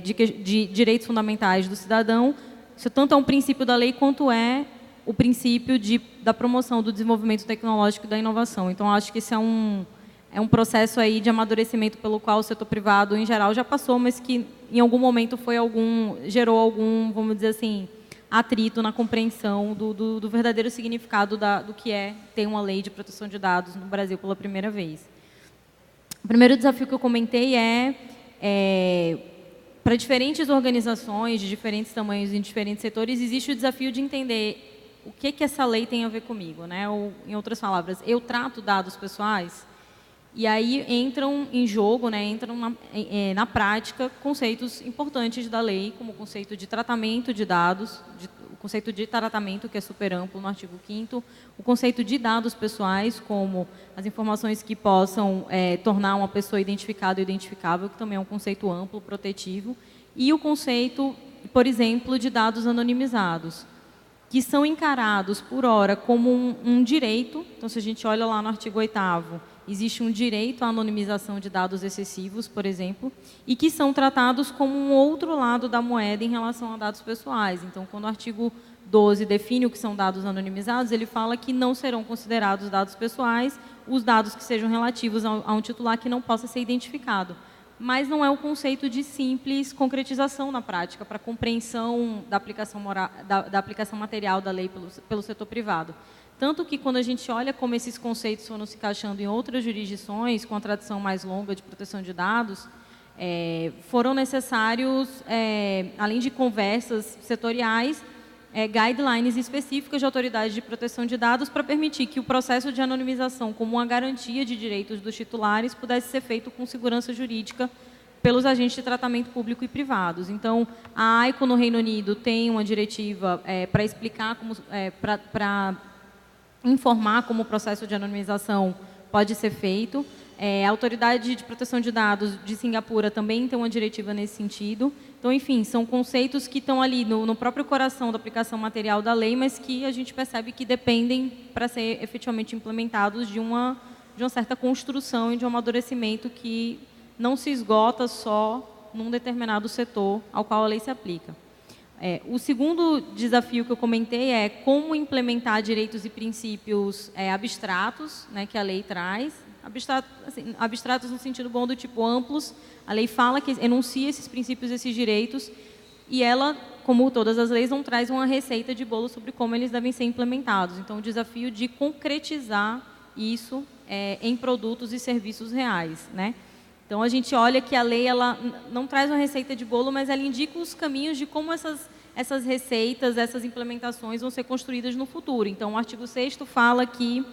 de direitos fundamentais do cidadão, isso tanto é um princípio da lei quanto é o princípio da promoção do desenvolvimento tecnológico e da inovação. Então, acho que esse é um processo aí de amadurecimento pelo qual o setor privado, em geral, já passou, mas que em algum momento gerou algum, vamos dizer assim, atrito na compreensão do verdadeiro significado do que é ter uma lei de proteção de dados no Brasil pela primeira vez. O primeiro desafio que eu comentei para diferentes organizações de diferentes tamanhos em diferentes setores, existe o desafio de entender o que essa lei tem a ver comigo, né? Ou, em outras palavras, eu trato dados pessoais e aí entram em jogo, né, entram na prática conceitos importantes da lei, como o conceito de tratamento de dados, o conceito de tratamento, que é super amplo no artigo 5º, o conceito de dados pessoais, como as informações que possam tornar uma pessoa identificada ou identificável, que também é um conceito amplo, protetivo, e o conceito, por exemplo, de dados anonimizados, que são encarados, por ora, como um direito. Então, se a gente olha lá no artigo 8º, existe um direito à anonimização de dados excessivos, por exemplo, e que são tratados como um outro lado da moeda em relação a dados pessoais. Então, quando o artigo 12 define o que são dados anonimizados, ele fala que não serão considerados dados pessoais os dados que sejam relativos a um titular que não possa ser identificado. Mas não é o conceito de simples concretização na prática, para compreensão da aplicação material da lei pelo setor privado. Tanto que, quando a gente olha como esses conceitos foram se encaixando em outras jurisdições, com a tradição mais longa de proteção de dados, foram necessários, além de conversas setoriais, guidelines específicas de autoridades de proteção de dados para permitir que o processo de anonimização, como uma garantia de direitos dos titulares, pudesse ser feito com segurança jurídica pelos agentes de tratamento público e privados. Então, a AICO no Reino Unido tem uma diretiva para explicar, para informar como o processo de anonimização pode ser feito. A Autoridade de Proteção de Dados de Singapura também tem uma diretiva nesse sentido. Então, enfim, são conceitos que estão ali no próprio coração da aplicação material da lei, mas que a gente percebe que dependem, para ser efetivamente implementados, de uma certa construção e de um amadurecimento que não se esgota só num determinado setor ao qual a lei se aplica. O segundo desafio que eu comentei é como implementar direitos e princípios abstratos, né, que a lei traz. Abstratos no sentido bom do tipo amplos. A lei fala que enuncia esses princípios, esses direitos, e ela, como todas as leis, não traz uma receita de bolo sobre como eles devem ser implementados. Então, o desafio de concretizar isso em produtos e serviços reais, né? Então, a gente olha que a lei ela não traz uma receita de bolo, mas ela indica os caminhos de como essas receitas, essas implementações vão ser construídas no futuro. Então, o artigo 6º fala que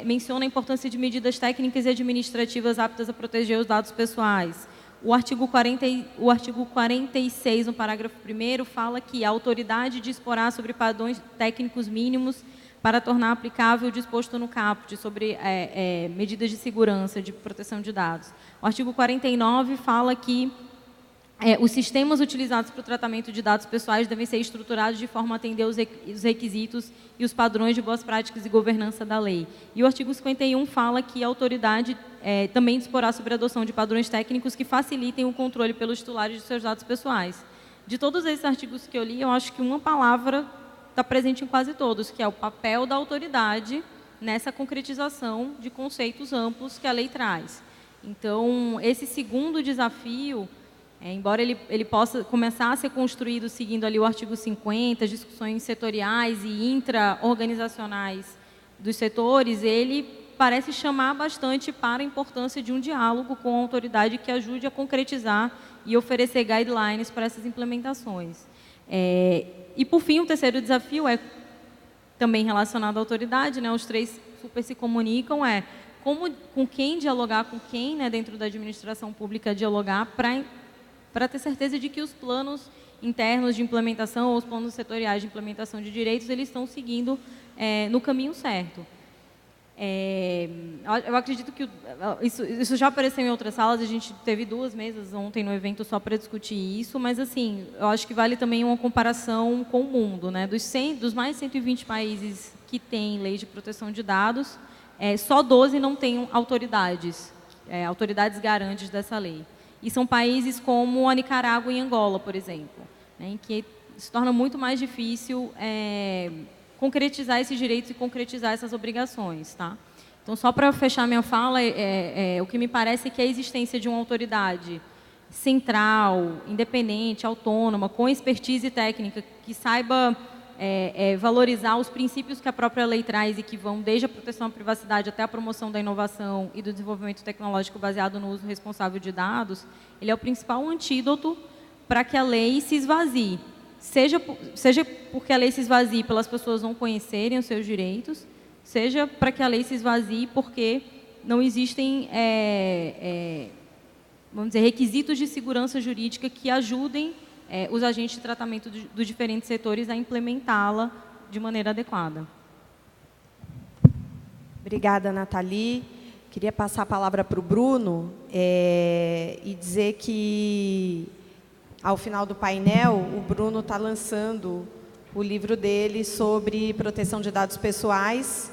menciona a importância de medidas técnicas e administrativas aptas a proteger os dados pessoais. O artigo 46, no parágrafo 1º, fala que a autoridade disporá sobre padrões técnicos mínimos para tornar aplicável o disposto no caput sobre medidas de segurança, de proteção de dados. O artigo 49 fala que os sistemas utilizados para o tratamento de dados pessoais devem ser estruturados de forma a atender os requisitos e os padrões de boas práticas e governança da lei. E o artigo 51 fala que a autoridade também disporá sobre a adoção de padrões técnicos que facilitem o controle pelos titulares de seus dados pessoais. De todos esses artigos que eu li, eu acho que uma palavra está presente em quase todos, que é o papel da autoridade nessa concretização de conceitos amplos que a lei traz. Então, esse segundo desafio, embora ele possa começar a ser construído seguindo ali o artigo 50, as discussões setoriais e intra-organizacionais dos setores, ele parece chamar bastante para a importância de um diálogo com a autoridade que ajude a concretizar e oferecer guidelines para essas implementações. E, por fim, o terceiro desafio é também relacionado à autoridade, né? Os três super se comunicam, com quem dialogar, com quem, né, dentro da administração pública dialogar para ter certeza de que os planos internos de implementação ou os planos setoriais de implementação de direitos, eles estão seguindo no caminho certo. Eu acredito que isso já apareceu em outras salas, a gente teve 2 mesas ontem no evento só para discutir isso, mas assim, eu acho que vale também uma comparação com o mundo, né? Dos mais 120 países que têm lei de proteção de dados, só 12 não têm autoridades garantes dessa lei. E são países como a Nicarágua e Angola, por exemplo, né, em que se torna muito mais difícil concretizar esses direitos e concretizar essas obrigações. Tá? Então, só para fechar minha fala, o que me parece é que a existência de uma autoridade central, independente, autônoma, com expertise técnica, que saiba valorizar os princípios que a própria lei traz e que vão desde a proteção à privacidade até a promoção da inovação e do desenvolvimento tecnológico baseado no uso responsável de dados, ele é o principal antídoto para que a lei se esvazie. Seja porque a lei se esvazie pelas pessoas não conhecerem os seus direitos, seja para que a lei se esvazie porque não existem, vamos dizer, requisitos de segurança jurídica que ajudem os agentes de tratamento dos diferentes setores a implementá-la de maneira adequada. Obrigada, Nathalie. Queria passar a palavra para o Bruno e dizer que, ao final do painel, o Bruno está lançando o livro dele sobre proteção de dados pessoais,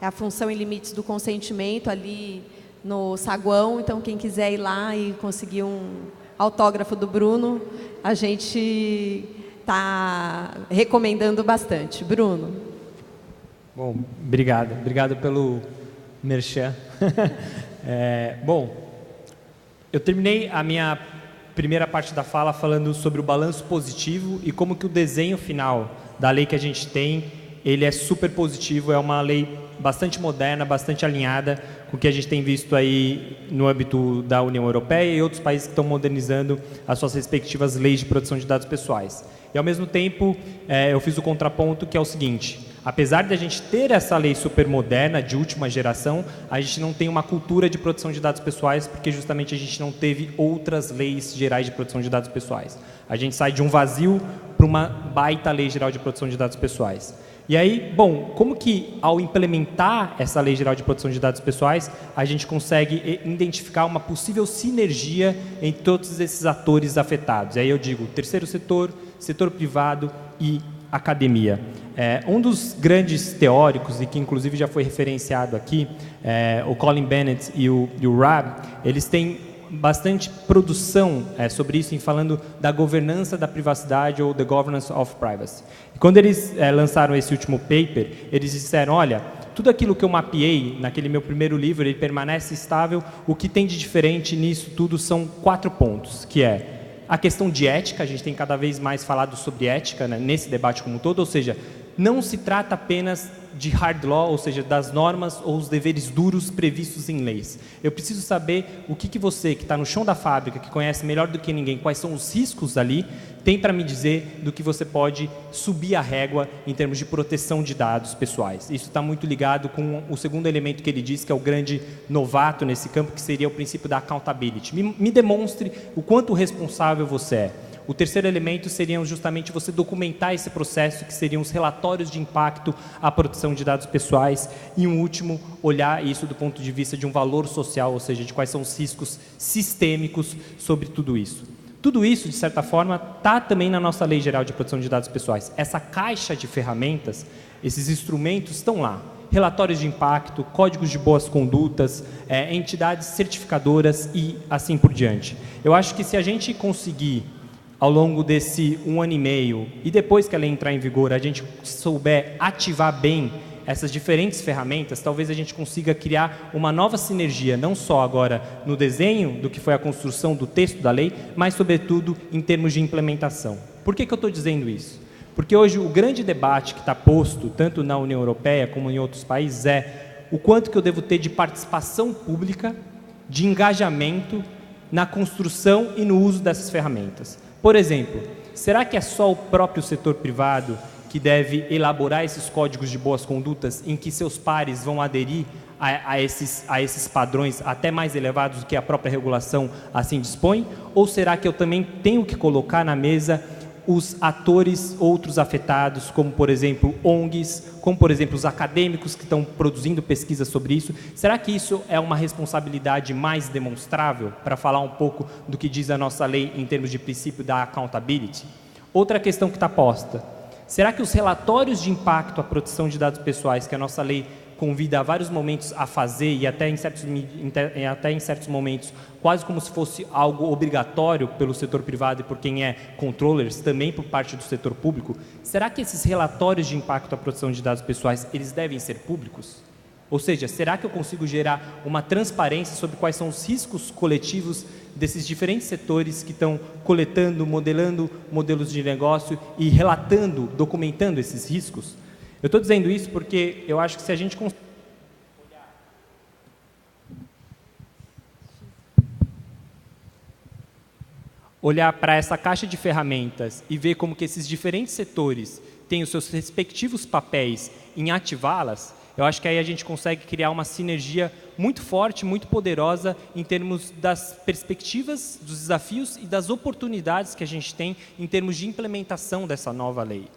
a função e limites do consentimento, ali no saguão. Então, quem quiser ir lá e conseguir um autógrafo do Bruno, a gente está recomendando bastante. Bruno. Bom, obrigado pelo merchan. Bom, eu terminei a minha primeira parte da fala falando sobre o balanço positivo e como que o desenho final da lei que a gente tem, ele é super positivo, é uma lei bastante moderna, bastante alinhada com o que a gente tem visto aí no âmbito da União Europeia e outros países que estão modernizando as suas respectivas leis de proteção de dados pessoais. E, ao mesmo tempo, eu fiz o contraponto, que é o seguinte: apesar de a gente ter essa lei super moderna, de última geração, a gente não tem uma cultura de proteção de dados pessoais, porque justamente a gente não teve outras leis gerais de proteção de dados pessoais. A gente sai de um vazio para uma baita lei geral de proteção de dados pessoais. E aí, bom, como que ao implementar essa Lei Geral de Proteção de Dados Pessoais, a gente consegue identificar uma possível sinergia entre todos esses atores afetados? E aí eu digo terceiro setor, setor privado e academia. Um dos grandes teóricos, e que inclusive já foi referenciado aqui, o Colin Bennett e o Raab, eles têm bastante produção sobre isso, em falando da governança da privacidade ou the governance of privacy. E quando eles lançaram esse último paper, eles disseram, olha, tudo aquilo que eu mapeei naquele meu primeiro livro, ele permanece estável, o que tem de diferente nisso tudo são 4 pontos, que é a questão de ética, a gente tem cada vez mais falado sobre ética, né, nesse debate como um todo, ou seja, não se trata apenas de hard law, ou seja, das normas ou os deveres duros previstos em leis. Eu preciso saber o que você, que está no chão da fábrica, que conhece melhor do que ninguém quais são os riscos ali, tem para me dizer do que você pode subir a régua em termos de proteção de dados pessoais. Isso está muito ligado com o segundo elemento que ele diz, que é o grande novato nesse campo, que seria o princípio da accountability. Me demonstre o quanto responsável você é. O terceiro elemento seria justamente você documentar esse processo, que seriam os relatórios de impacto à proteção de dados pessoais. E um último, olhar isso do ponto de vista de um valor social, ou seja, de quais são os riscos sistêmicos sobre tudo isso. Tudo isso, de certa forma, está também na nossa Lei Geral de Proteção de Dados Pessoais. Essa caixa de ferramentas, esses instrumentos estão lá. Relatórios de impacto, códigos de boas condutas, entidades certificadoras e assim por diante. Eu acho que se a gente conseguir, ao longo desse 1 ano e meio, e depois que ela entrar em vigor, a gente souber ativar bem essas diferentes ferramentas, talvez a gente consiga criar uma nova sinergia, não só agora no desenho do que foi a construção do texto da lei, mas, sobretudo, em termos de implementação. Por que eu estou dizendo isso? Porque hoje o grande debate que está posto, tanto na União Europeia como em outros países, é o quanto que eu devo ter de participação pública, de engajamento na construção e no uso dessas ferramentas. Por exemplo, será que é só o próprio setor privado que deve elaborar esses códigos de boas condutas em que seus pares vão aderir a esses padrões até mais elevados do que a própria regulação assim dispõe? Ou será que eu também tenho que colocar na mesa os atores outros afetados, como, por exemplo, ONGs, como, por exemplo, os acadêmicos que estão produzindo pesquisas sobre isso? Será que isso é uma responsabilidade mais demonstrável, para falar um pouco do que diz a nossa lei em termos de princípio da accountability? Outra questão que está posta: será que os relatórios de impacto à proteção de dados pessoais, que a nossa lei convida a vários momentos a fazer, e até em certos momentos quase como se fosse algo obrigatório pelo setor privado e por quem é controllers, também por parte do setor público, será que esses relatórios de impacto à proteção de dados pessoais, eles devem ser públicos? Ou seja, será que eu consigo gerar uma transparência sobre quais são os riscos coletivos desses diferentes setores que estão coletando, modelando modelos de negócio e relatando, documentando esses riscos? Eu estou dizendo isso porque eu acho que se a gente olhar para essa caixa de ferramentas e ver como que esses diferentes setores têm os seus respectivos papéis em ativá-las, eu acho que aí a gente consegue criar uma sinergia muito forte, muito poderosa em termos das perspectivas, dos desafios e das oportunidades que a gente tem em termos de implementação dessa nova lei.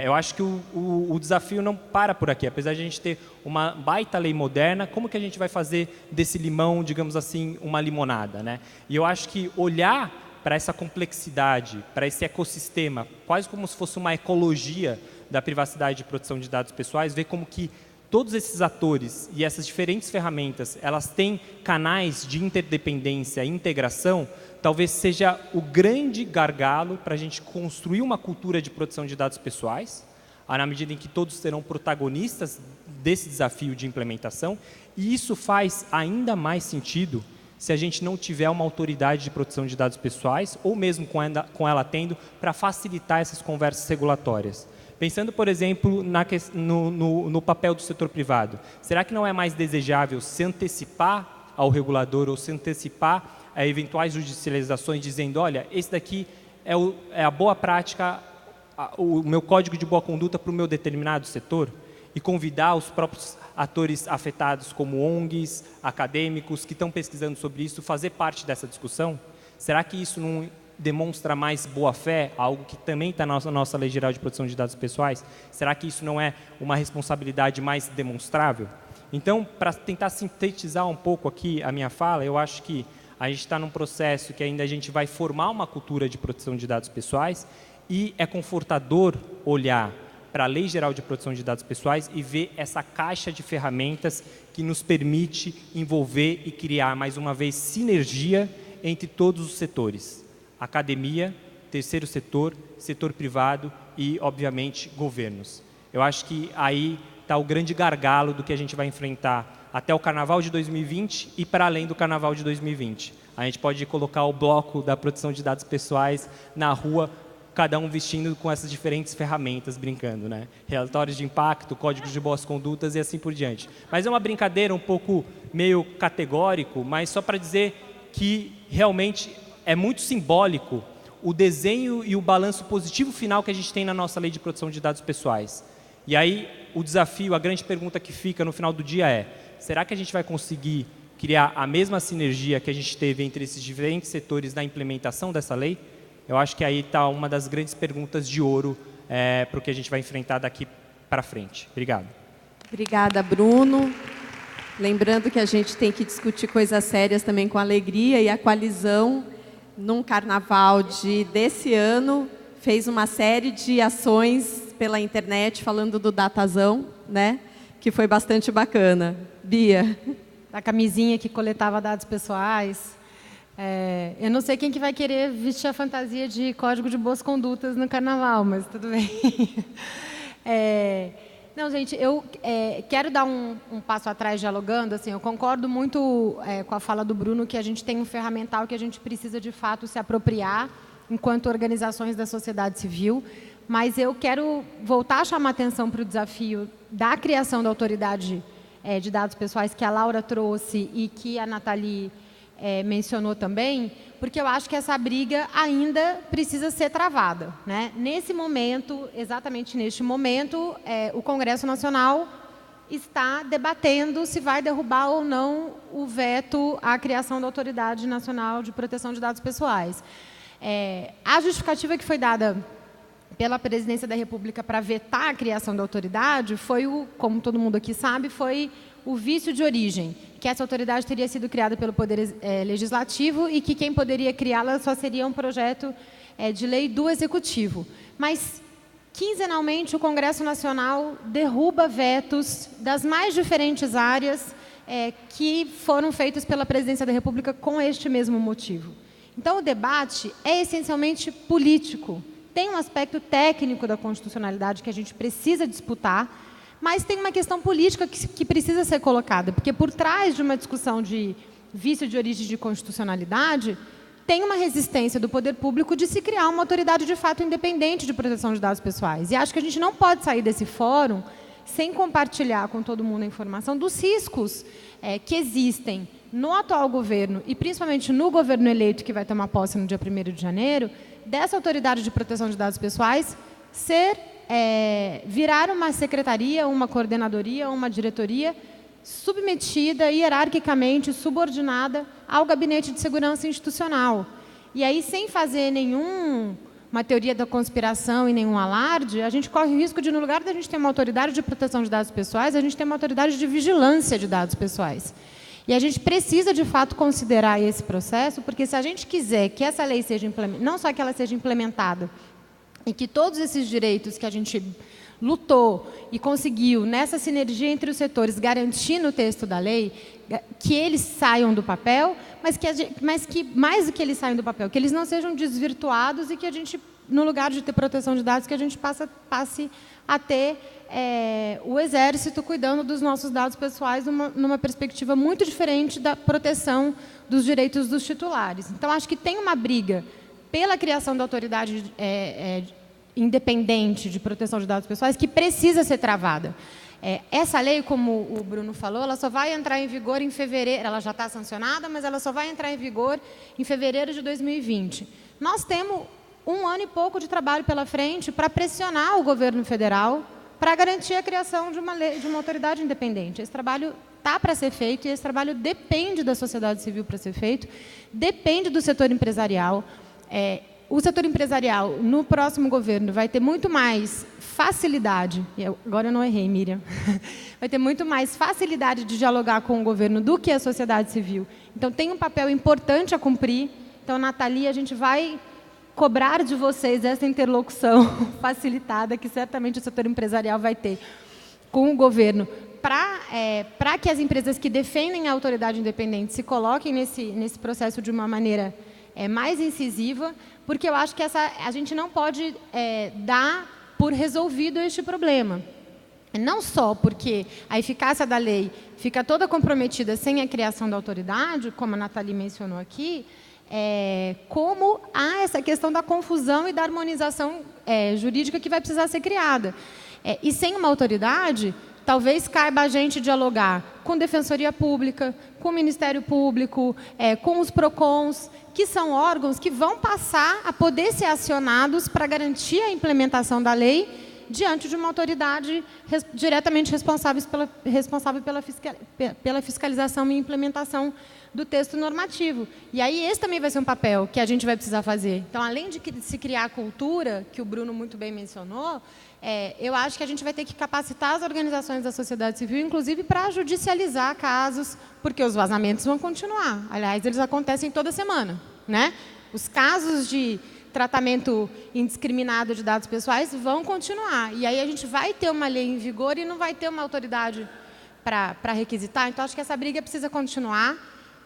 Eu acho que o desafio não para por aqui. Apesar de a gente ter uma baita lei moderna, como que a gente vai fazer desse limão, digamos assim, uma limonada, né? E eu acho que olhar para essa complexidade, para esse ecossistema, quase como se fosse uma ecologia da privacidade e proteção de dados pessoais, ver como que todos esses atores e essas diferentes ferramentas, elas têm canais de interdependência e integração, talvez seja o grande gargalo para a gente construir uma cultura de proteção de dados pessoais, na medida em que todos serão protagonistas desse desafio de implementação, e isso faz ainda mais sentido se a gente não tiver uma autoridade de proteção de dados pessoais, ou mesmo com ela tendo, para facilitar essas conversas regulatórias. Pensando, por exemplo, no papel do setor privado, será que não é mais desejável se antecipar ao regulador ou se antecipar a eventuais judicializações, dizendo, olha, esse daqui é a boa prática, o meu código de boa conduta para o meu determinado setor, e convidar os próprios atores afetados, como ONGs, acadêmicos, que estão pesquisando sobre isso, fazer parte dessa discussão? Será que isso não demonstra mais boa-fé, algo que também está na nossa Lei Geral de Proteção de Dados Pessoais? Será que isso não é uma responsabilidade mais demonstrável? Então, para tentar sintetizar um pouco aqui a minha fala, eu acho que a gente está num processo que ainda a gente vai formar uma cultura de proteção de dados pessoais, e é confortador olhar para a Lei Geral de Proteção de Dados Pessoais e ver essa caixa de ferramentas que nos permite envolver e criar, mais uma vez, sinergia entre todos os setores: academia, terceiro setor, setor privado e, obviamente, governos. Eu acho que aí está o grande gargalo do que a gente vai enfrentar até o Carnaval de 2020 e para além do Carnaval de 2020. A gente pode colocar o bloco da proteção de dados pessoais na rua, cada um vestindo com essas diferentes ferramentas, brincando, né? Relatórios de impacto, códigos de boas condutas e assim por diante. Mas é uma brincadeira um pouco meio categórico, mas só para dizer que realmente é muito simbólico o desenho e o balanço positivo final que a gente tem na nossa Lei de Proteção de Dados Pessoais. E aí o desafio, a grande pergunta que fica no final do dia é: será que a gente vai conseguir criar a mesma sinergia que a gente teve entre esses diferentes setores na implementação dessa lei? Eu acho que aí está uma das grandes perguntas de ouro para o que a gente vai enfrentar daqui para frente. Obrigado. Obrigada, Bruno. Lembrando que a gente tem que discutir coisas sérias também com alegria, e a Coalizão, num carnaval desse ano, fez uma série de ações pela internet falando do Datazão, né? Que foi bastante bacana. Bia. Da camisinha que coletava dados pessoais. Eu não sei quem que vai querer vestir a fantasia de código de boas condutas no carnaval, mas tudo bem. Não, gente, eu quero dar um passo atrás dialogando. Assim, eu concordo muito com a fala do Bruno, que a gente tem um ferramental que a gente precisa, de fato, se apropriar enquanto organizações da sociedade civil, mas eu quero voltar a chamar a atenção para o desafio da criação da autoridade de dados pessoais que a Laura trouxe e que a Nathalie mencionou também, porque eu acho que essa briga ainda precisa ser travada, né? Nesse momento, exatamente neste momento, o Congresso Nacional está debatendo se vai derrubar ou não o veto à criação da Autoridade Nacional de Proteção de Dados Pessoais. A justificativa que foi dada pela Presidência da República para vetar a criação da autoridade foi, como todo mundo aqui sabe, foi o vício de origem, que essa autoridade teria sido criada pelo Poder Legislativo e que quem poderia criá-la só seria um projeto de lei do Executivo. Mas, quinzenalmente, o Congresso Nacional derruba vetos das mais diferentes áreas que foram feitos pela Presidência da República com este mesmo motivo. Então, o debate é essencialmente político. Tem um aspecto técnico da constitucionalidade que a gente precisa disputar, mas tem uma questão política que precisa ser colocada, porque por trás de uma discussão de vício de origem de constitucionalidade, tem uma resistência do poder público de se criar uma autoridade de fato independente de proteção de dados pessoais. E acho que a gente não pode sair desse fórum sem compartilhar com todo mundo a informação dos riscos que existem no atual governo, e principalmente no governo eleito, que vai tomar posse no dia 1º de janeiro, dessa autoridade de proteção de dados pessoais virar uma secretaria, uma coordenadoria, uma diretoria submetida, hierarquicamente subordinada ao Gabinete de Segurança Institucional. E aí, sem fazer uma teoria da conspiração e nenhum alarde, a gente corre o risco de, no lugar da gente ter uma autoridade de proteção de dados pessoais, a gente tem uma autoridade de vigilância de dados pessoais. E a gente precisa, de fato, considerar esse processo, porque se a gente quiser que essa lei seja implementada, não só que ela seja implementada, e que todos esses direitos que a gente lutou e conseguiu, nessa sinergia entre os setores, garantir no texto da lei, que eles saiam do papel, mas que mais do que eles saiam do papel, que eles não sejam desvirtuados e que a gente, no lugar de ter proteção de dados, que a gente passe a ter o Exército cuidando dos nossos dados pessoais numa perspectiva muito diferente da proteção dos direitos dos titulares. Então, acho que tem uma briga pela criação da autoridade independente de proteção de dados pessoais que precisa ser travada. Essa lei, como o Bruno falou, ela só vai entrar em vigor em fevereiro, ela já está sancionada, mas ela só vai entrar em vigor em fevereiro de 2020. Nós temos 1 ano e pouco de trabalho pela frente para pressionar o governo federal para garantir a criação de uma autoridade independente. Esse trabalho está para ser feito e esse trabalho depende da sociedade civil para ser feito, depende do setor empresarial. O setor empresarial, no próximo governo, vai ter muito mais facilidade, agora eu não errei, Miriam, vai ter muito mais facilidade de dialogar com o governo do que a sociedade civil. Então, tem um papel importante a cumprir. Então, Nathalie, a gente vai cobrar de vocês essa interlocução facilitada que certamente o setor empresarial vai ter com o governo para que as empresas que defendem a autoridade independente se coloquem nesse processo de uma maneira mais incisiva, porque eu acho que a gente não pode dar por resolvido este problema. Não só porque a eficácia da lei fica toda comprometida sem a criação da autoridade, como a Nathalie mencionou aqui, como há essa questão da confusão e da harmonização jurídica que vai precisar ser criada. E sem uma autoridade, talvez caiba a gente dialogar com Defensoria Pública, com o Ministério Público, com os PROCONs, que são órgãos que vão passar a poder ser acionados para garantir a implementação da lei diante de uma autoridade diretamente responsável pela fiscalização e implementação do texto normativo. E aí esse também vai ser um papel que a gente vai precisar fazer. Então, além de se criar a cultura, que o Bruno muito bem mencionou, eu acho que a gente vai ter que capacitar as organizações da sociedade civil, inclusive para judicializar casos, porque os vazamentos vão continuar. Aliás, eles acontecem toda semana, né? Os casos de tratamento indiscriminado de dados pessoais vão continuar. E aí a gente vai ter uma lei em vigor e não vai ter uma autoridade para requisitar. Então, acho que essa briga precisa continuar.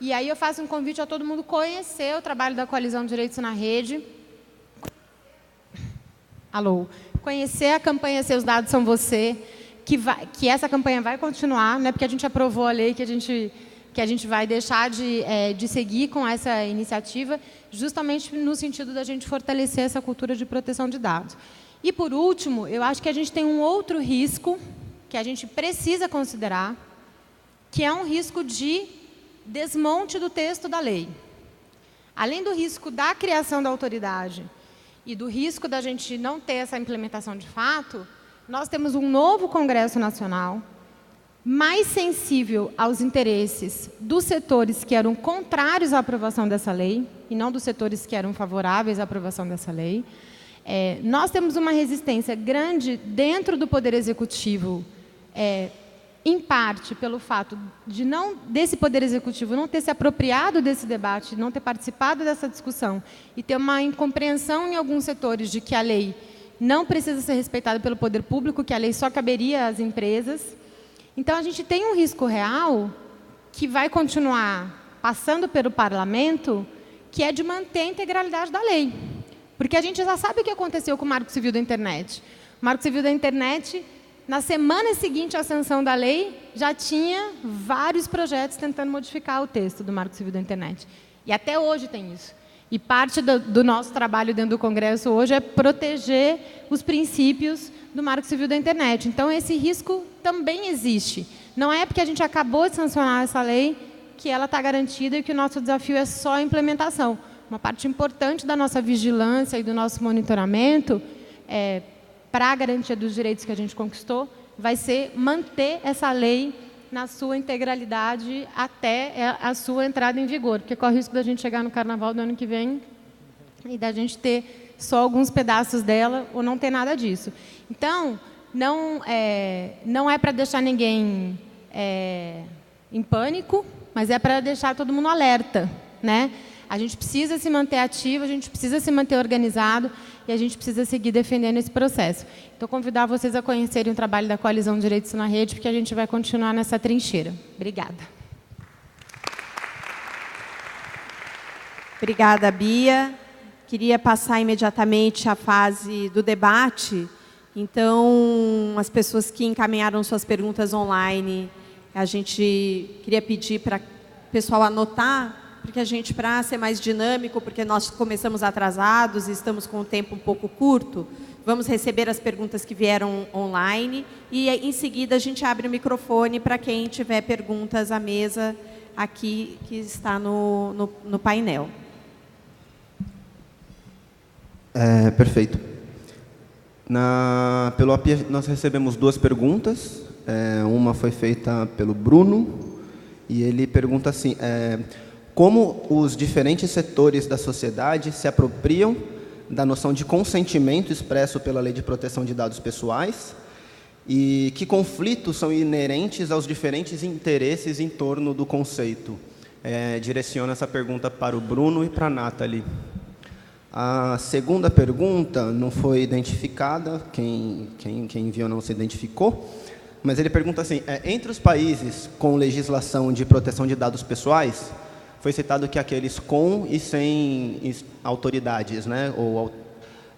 E aí eu faço um convite a todo mundo conhecer o trabalho da Coalizão Direitos na Rede. Alô. Conhecer a campanha Seus Dados São Você, que essa campanha vai continuar, né, porque a gente aprovou a lei que a gente vai deixar de seguir com essa iniciativa, justamente no sentido da gente fortalecer essa cultura de proteção de dados. E, por último, eu acho que a gente tem um outro risco que a gente precisa considerar, que é um risco de desmonte do texto da lei. Além do risco da criação da autoridade e do risco da gente não ter essa implementação de fato, nós temos um novo Congresso Nacional, mais sensível aos interesses dos setores que eram contrários à aprovação dessa lei, e não dos setores que eram favoráveis à aprovação dessa lei. Nós temos uma resistência grande dentro do Poder Executivo, em parte pelo fato de desse Poder Executivo não ter se apropriado desse debate, não ter participado dessa discussão, e ter uma incompreensão em alguns setores de que a lei não precisa ser respeitada pelo poder público, que a lei só caberia às empresas. Então, a gente tem um risco real que vai continuar passando pelo parlamento, que é de manter a integralidade da lei. Porque a gente já sabe o que aconteceu com o Marco Civil da Internet. O Marco Civil da Internet, na semana seguinte à sanção da lei, já tinha vários projetos tentando modificar o texto do Marco Civil da Internet. E até hoje tem isso. E parte do nosso trabalho dentro do Congresso hoje é proteger os princípios do Marco Civil da Internet. Então, esse risco também existe. Não é porque a gente acabou de sancionar essa lei que ela está garantida e que o nosso desafio é só a implementação. Uma parte importante da nossa vigilância e do nosso monitoramento, para a garantia dos direitos que a gente conquistou, vai ser manter essa lei na sua integralidade até a sua entrada em vigor, porque corre o risco da gente chegar no Carnaval do ano que vem e da gente ter só alguns pedaços dela ou não ter nada disso. Então, não é para deixar ninguém em pânico, mas é para deixar todo mundo alerta, né? A gente precisa se manter ativo, a gente precisa se manter organizado e a gente precisa seguir defendendo esse processo. Então, convidar vocês a conhecerem o trabalho da Coalizão Direitos na Rede, porque a gente vai continuar nessa trincheira. Obrigada. Obrigada, Bia. Queria passar imediatamente à fase do debate. Então, as pessoas que encaminharam suas perguntas online, a gente queria pedir para o pessoal anotar, porque a gente, para ser mais dinâmico, porque nós começamos atrasados e estamos com o tempo um pouco curto, vamos receber as perguntas que vieram online e, em seguida, a gente abre o microfone para quem tiver perguntas à mesa aqui que está no painel. Perfeito. Pelo API, nós recebemos 2 perguntas. Uma foi feita pelo Bruno, e ele pergunta assim: como os diferentes setores da sociedade se apropriam da noção de consentimento expresso pela Lei de Proteção de Dados Pessoais e que conflitos são inerentes aos diferentes interesses em torno do conceito? Direciono essa pergunta para o Bruno e para a Nathalie. A segunda pergunta não foi identificada, quem enviou não se identificou, mas ele pergunta assim: entre os países com legislação de proteção de dados pessoais, foi citado que aqueles com e sem autoridades, né, ou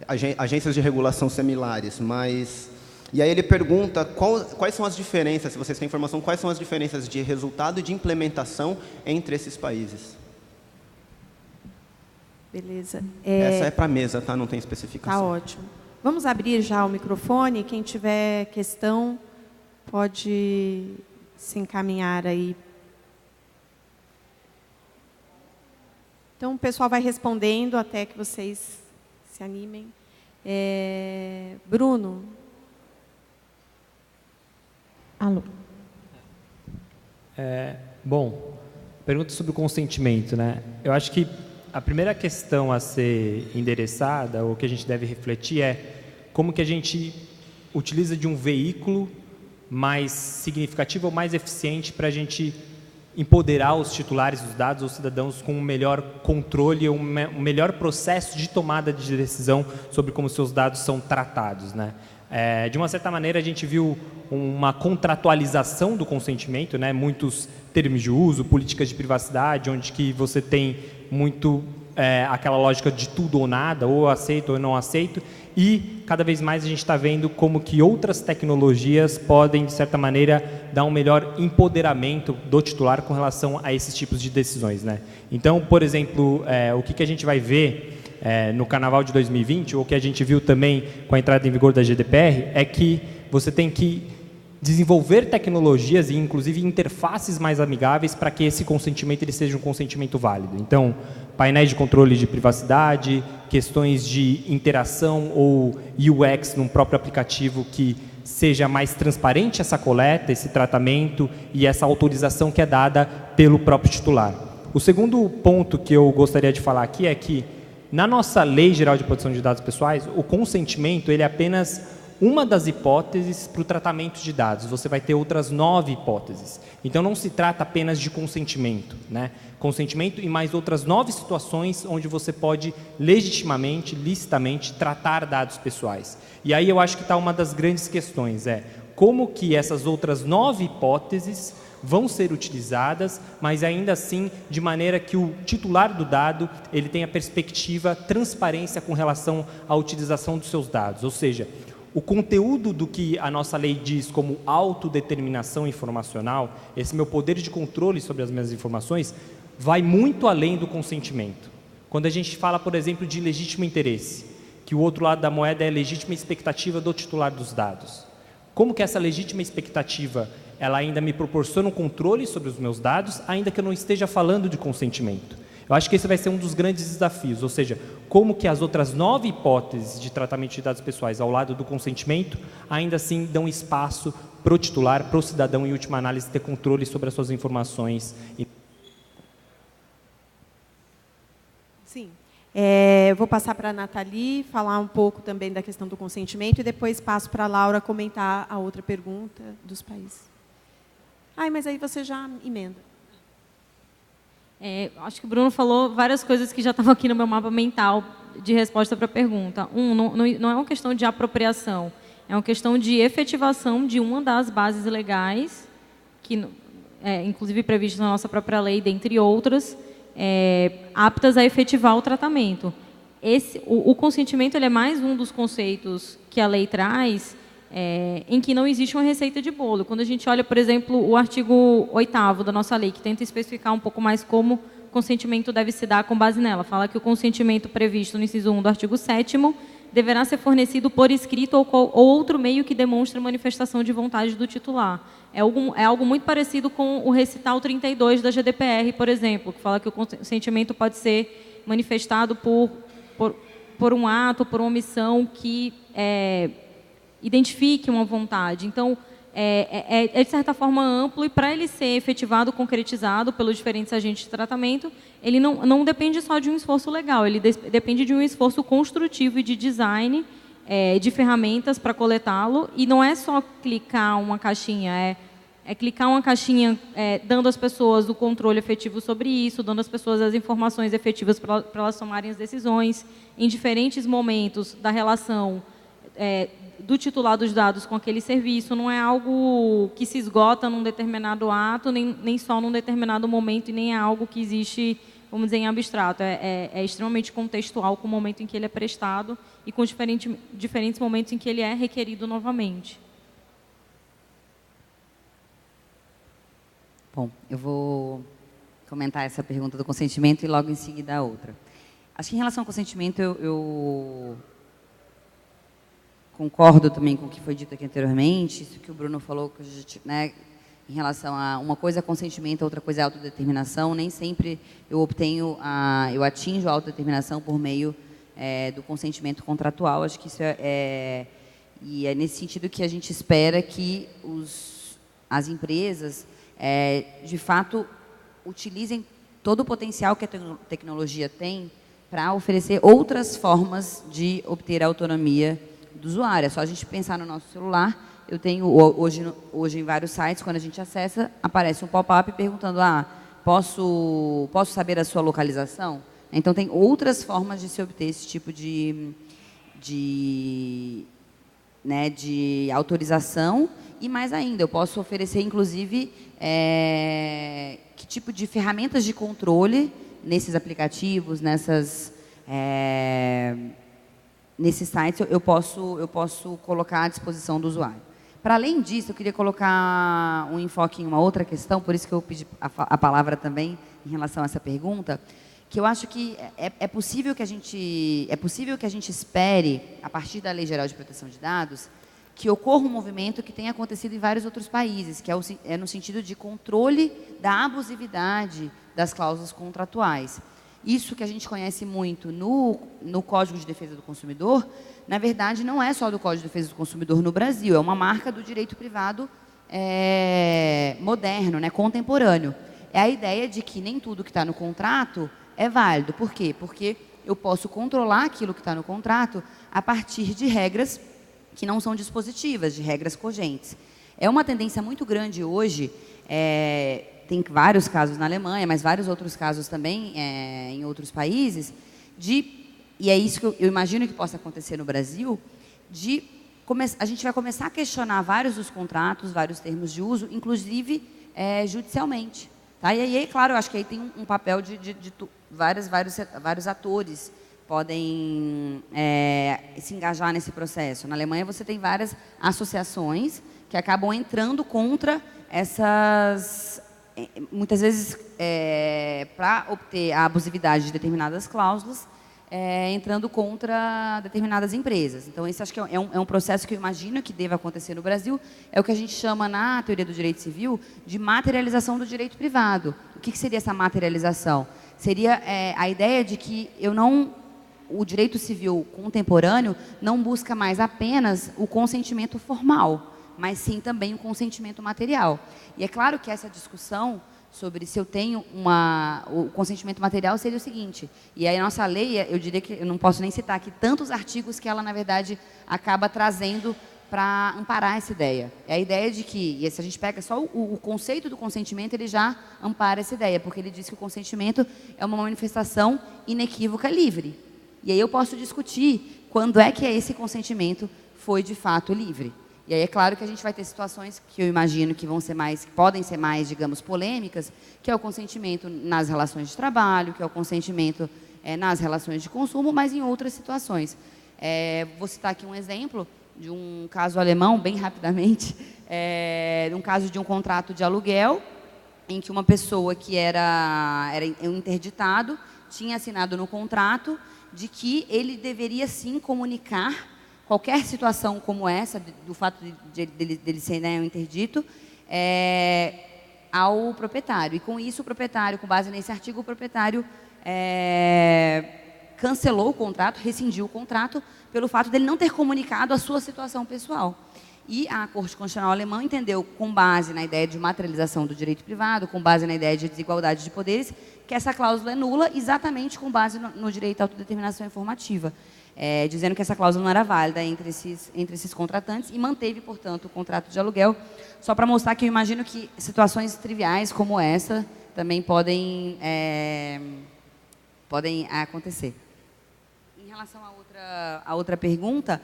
agências de regulação similares, mas... E aí ele pergunta quais são as diferenças, se vocês têm informação, quais são as diferenças de resultado e de implementação entre esses países. Beleza. Essa é para a mesa, tá? Não tem especificação. Tá ótimo. Vamos abrir já o microfone. Quem tiver questão pode se encaminhar aí. Então, o pessoal vai respondendo até que vocês se animem. Bruno. Alô. Bom, pergunta sobre o consentimento, né? Eu acho que a primeira questão a ser endereçada, ou que a gente deve refletir, é como que a gente utiliza de um veículo mais significativo ou mais eficiente para a gente empoderar os titulares dos dados, os cidadãos, com um melhor controle, um melhor processo de tomada de decisão sobre como seus dados são tratados, né? De uma certa maneira, a gente viu uma contratualização do consentimento, né? Muitos termos de uso, políticas de privacidade, onde que você tem muito aquela lógica de tudo ou nada, ou aceito ou não aceito, e cada vez mais a gente está vendo como que outras tecnologias podem, de certa maneira, dar um melhor empoderamento do titular com relação a esses tipos de decisões, né? Então, por exemplo, o que a gente vai ver no Carnaval de 2020, ou que a gente viu também com a entrada em vigor da GDPR, é que você tem que desenvolver tecnologias e, inclusive, interfaces mais amigáveis para que esse consentimento ele seja um consentimento válido. Então, painéis de controle de privacidade, questões de interação ou UX num próprio aplicativo que seja mais transparente essa coleta, esse tratamento e essa autorização que é dada pelo próprio titular. O segundo ponto que eu gostaria de falar aqui é que, na nossa Lei Geral de Proteção de Dados Pessoais, o consentimento ele é apenas uma das hipóteses para o tratamento de dados. Você vai ter outras 9 hipóteses. Então, não se trata apenas de consentimento, né? Consentimento e mais outras 9 situações onde você pode legitimamente, licitamente, tratar dados pessoais. E aí eu acho que está uma das grandes questões, como que essas outras 9 hipóteses vão ser utilizadas, mas ainda assim de maneira que o titular do dado ele tenha perspectiva, transparência com relação à utilização dos seus dados. Ou seja, o conteúdo do que a nossa lei diz como autodeterminação informacional, esse meu poder de controle sobre as minhas informações, vai muito além do consentimento. Quando a gente fala, por exemplo, de legítimo interesse, que o outro lado da moeda é a legítima expectativa do titular dos dados. Como que essa legítima expectativa, ela ainda me proporciona um controle sobre os meus dados, ainda que eu não esteja falando de consentimento? Eu acho que esse vai ser um dos grandes desafios, ou seja, como que as outras 9 hipóteses de tratamento de dados pessoais ao lado do consentimento, ainda assim dão espaço para o titular, para o cidadão, em última análise, ter controle sobre as suas informações. Sim. Eu vou passar para a Nathalie, falar um pouco também da questão do consentimento, e depois passo para a Laura comentar a outra pergunta dos países. Mas aí você já emenda. Acho que o Bruno falou várias coisas que já estavam aqui no meu mapa mental de resposta para a pergunta. Não é uma questão de apropriação, é uma questão de efetivação de uma das bases legais, que inclusive prevista na nossa própria lei, dentre outras, aptas a efetivar o tratamento. O consentimento ele é mais um dos conceitos que a lei traz, em que não existe uma receita de bolo. Quando a gente olha, por exemplo, o artigo 8º da nossa lei, que tenta especificar um pouco mais como o consentimento deve se dar com base nela, fala que o consentimento previsto no inciso 1 do artigo 7º deverá ser fornecido por escrito ou outro meio que demonstre manifestação de vontade do titular. É algo muito parecido com o recital 32 da GDPR, por exemplo, que fala que o consentimento pode ser manifestado por um ato, por uma omissão que identifique uma vontade. Então, de certa forma amplo, e para ele ser efetivado, concretizado pelos diferentes agentes de tratamento, ele não depende só de um esforço legal, ele depende de um esforço construtivo e de design, de ferramentas para coletá-lo, e não é só clicar uma caixinha, clicar uma caixinha dando às pessoas o controle efetivo sobre isso, dando às pessoas as informações efetivas para elas tomarem as decisões, em diferentes momentos da relação do titular dos dados com aquele serviço. Não é algo que se esgota num determinado ato, nem só num determinado momento, e nem é algo que existe, vamos dizer, em abstrato. É extremamente contextual com o momento em que ele é prestado e com diferentes momentos em que ele é requerido novamente. Bom, eu vou comentar essa pergunta do consentimento e logo em seguida a outra. Acho que em relação ao consentimento, eu concordo também com o que foi dito aqui anteriormente, isso que o Bruno falou, que a gente, em relação a uma coisa é consentimento, outra coisa é autodeterminação. Nem sempre eu atinjo a autodeterminação por meio do consentimento contratual. Acho que isso e é nesse sentido que a gente espera que as empresas, de fato, utilizem todo o potencial que a tecnologia tem para oferecer outras formas de obter a autonomia do usuário. É só a gente pensar no nosso celular. Eu tenho, hoje em vários sites, quando a gente acessa, aparece um pop-up perguntando, posso saber a sua localização? Então, tem outras formas de se obter esse tipo de autorização. E mais ainda, eu posso oferecer, inclusive, que tipo de ferramentas de controle nesses aplicativos, nesses sites, eu posso colocar à disposição do usuário. Para além disso, eu queria colocar um enfoque em uma outra questão, por isso que eu pedi a palavra também em relação a essa pergunta, que eu acho que é possível que a gente espere, a partir da Lei Geral de Proteção de Dados, que ocorra um movimento que tem acontecido em vários outros países, que é no sentido de controle da abusividade das cláusulas contratuais. Isso que a gente conhece muito no Código de Defesa do Consumidor, na verdade, não é só do Código de Defesa do Consumidor no Brasil, é uma marca do direito privado moderno, né, contemporâneo. É a ideia de que nem tudo que está no contrato é válido. Por quê? Porque eu posso controlar aquilo que está no contrato a partir de regras que não são dispositivas, de regras cogentes. É uma tendência muito grande hoje, tem vários casos na Alemanha, mas vários outros casos também em outros países, e é isso que eu imagino que possa acontecer no Brasil, a gente vai começar a questionar vários dos contratos, vários termos de uso, inclusive judicialmente. Tá? E aí, claro, eu acho que aí tem um papel de vários atores podem se engajar nesse processo. Na Alemanha, você tem várias associações que acabam entrando contra essas... Muitas vezes, para obter a abusividade de determinadas cláusulas, entrando contra determinadas empresas. Então, esse acho que é um processo que eu imagino que deva acontecer no Brasil. É o que a gente chama, na teoria do direito civil, de materialização do direito privado. O que seria essa materialização? Seria a ideia de que o direito civil contemporâneo não busca mais apenas o consentimento formal, mas sim também o consentimento material. E é claro que essa discussão sobre se eu tenho o consentimento material seria o seguinte, e aí a nossa lei, eu diria que eu não posso nem citar aqui tantos artigos que ela, na verdade, acaba trazendo para amparar essa ideia. É a ideia de que, e se a gente pega só o conceito do consentimento, ele já ampara essa ideia, porque ele diz que o consentimento é uma manifestação inequívoca livre. E aí eu posso discutir quando é que esse consentimento foi de fato livre. E aí é claro que a gente vai ter situações que eu imagino que podem ser mais, digamos, polêmicas, que é o consentimento nas relações de trabalho, que é o consentimento nas relações de consumo, mas em outras situações. Vou citar aqui um exemplo de um caso alemão, bem rapidamente, um caso de um contrato de aluguel, em que uma pessoa que era um interditado tinha assinado no contrato de que ele deveria sim comunicar qualquer situação como essa, do fato dele ser um interdito, ao proprietário. E com isso, o proprietário, com base nesse artigo, o proprietário cancelou o contrato, rescindiu o contrato, pelo fato dele não ter comunicado a sua situação pessoal. E a Corte Constitucional Alemã entendeu, com base na ideia de materialização do direito privado, com base na ideia de desigualdade de poderes, que essa cláusula é nula exatamente com base no direito à autodeterminação informativa. Dizendo que essa cláusula não era válida entre esses contratantes e manteve, portanto, o contrato de aluguel, só para mostrar que eu imagino que situações triviais como essa também podem acontecer. Em relação à outra pergunta,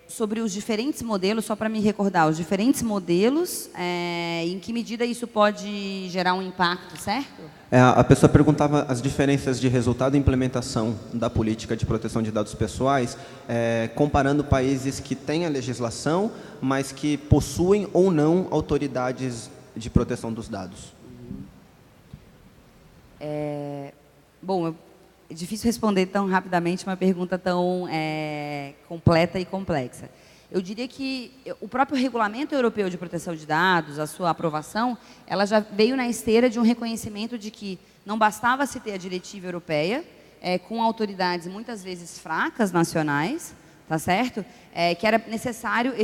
sobre os diferentes modelos, só para me recordar, os diferentes modelos, em que medida isso pode gerar um impacto, certo? A pessoa perguntava as diferenças de resultado e implementação da política de proteção de dados pessoais, comparando países que têm a legislação, mas que possuem ou não autoridades de proteção dos dados. Bom, é difícil responder tão rapidamente uma pergunta tão completa e complexa. Eu diria que o próprio Regulamento Europeu de Proteção de Dados, a sua aprovação, ela já veio na esteira de um reconhecimento de que não bastava se ter a diretiva europeia, com autoridades muitas vezes fracas nacionais, tá certo? Que era necessário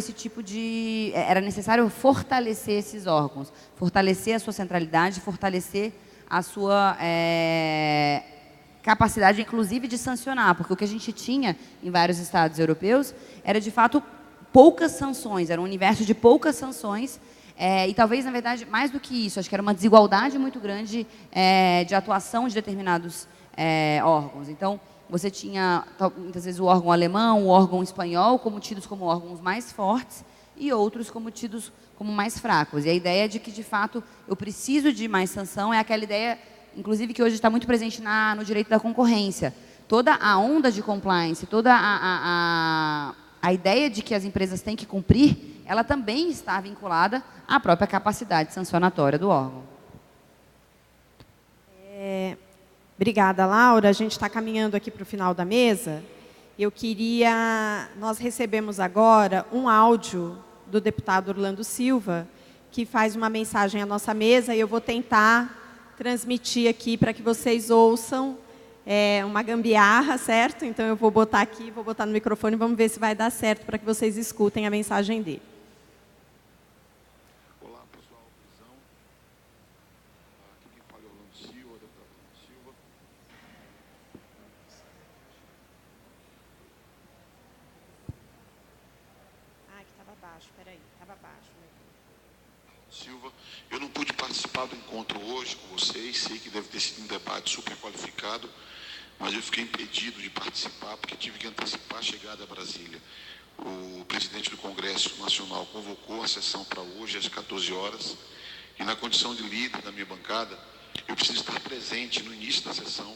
era necessário fortalecer esses órgãos, fortalecer a sua centralidade, fortalecer a sua capacidade, inclusive, de sancionar, porque o que a gente tinha em vários estados europeus era, de fato, poucas sanções, era um universo de poucas sanções, e talvez, na verdade, mais do que isso, acho que era uma desigualdade muito grande de atuação de determinados órgãos. Então, você tinha, muitas vezes, o órgão alemão, o órgão espanhol, como tidos como órgãos mais fortes, e outros como tidos como mais fracos. E a ideia de que, de fato, eu preciso de mais sanção é aquela ideia, inclusive, que hoje está muito presente no direito da concorrência. Toda a onda de compliance, toda a ideia de que as empresas têm que cumprir, ela também está vinculada à própria capacidade sancionatória do órgão. Obrigada, Laura. A gente está caminhando aqui para o final da mesa. Nós recebemos agora um áudio do deputado Orlando Silva, que faz uma mensagem à nossa mesa, e eu vou tentar transmitir aqui para que vocês ouçam. É uma gambiarra, certo? Então eu vou botar aqui, vou botar no microfone, vamos ver se vai dar certo para que vocês escutem a mensagem dele. Olá, pessoal. Visão. Aqui quem fala é Orlando Silva, deputado Orlando Silva. Que estava baixo, peraí, estava baixo. Silva, eu não pude participar do encontro hoje com vocês, sei que deve ter sido um debate super qualificado, mas eu fiquei impedido de participar porque tive que antecipar a chegada a Brasília. O presidente do Congresso Nacional convocou a sessão para hoje, às 14 horas, e na condição de líder da minha bancada, eu preciso estar presente no início da sessão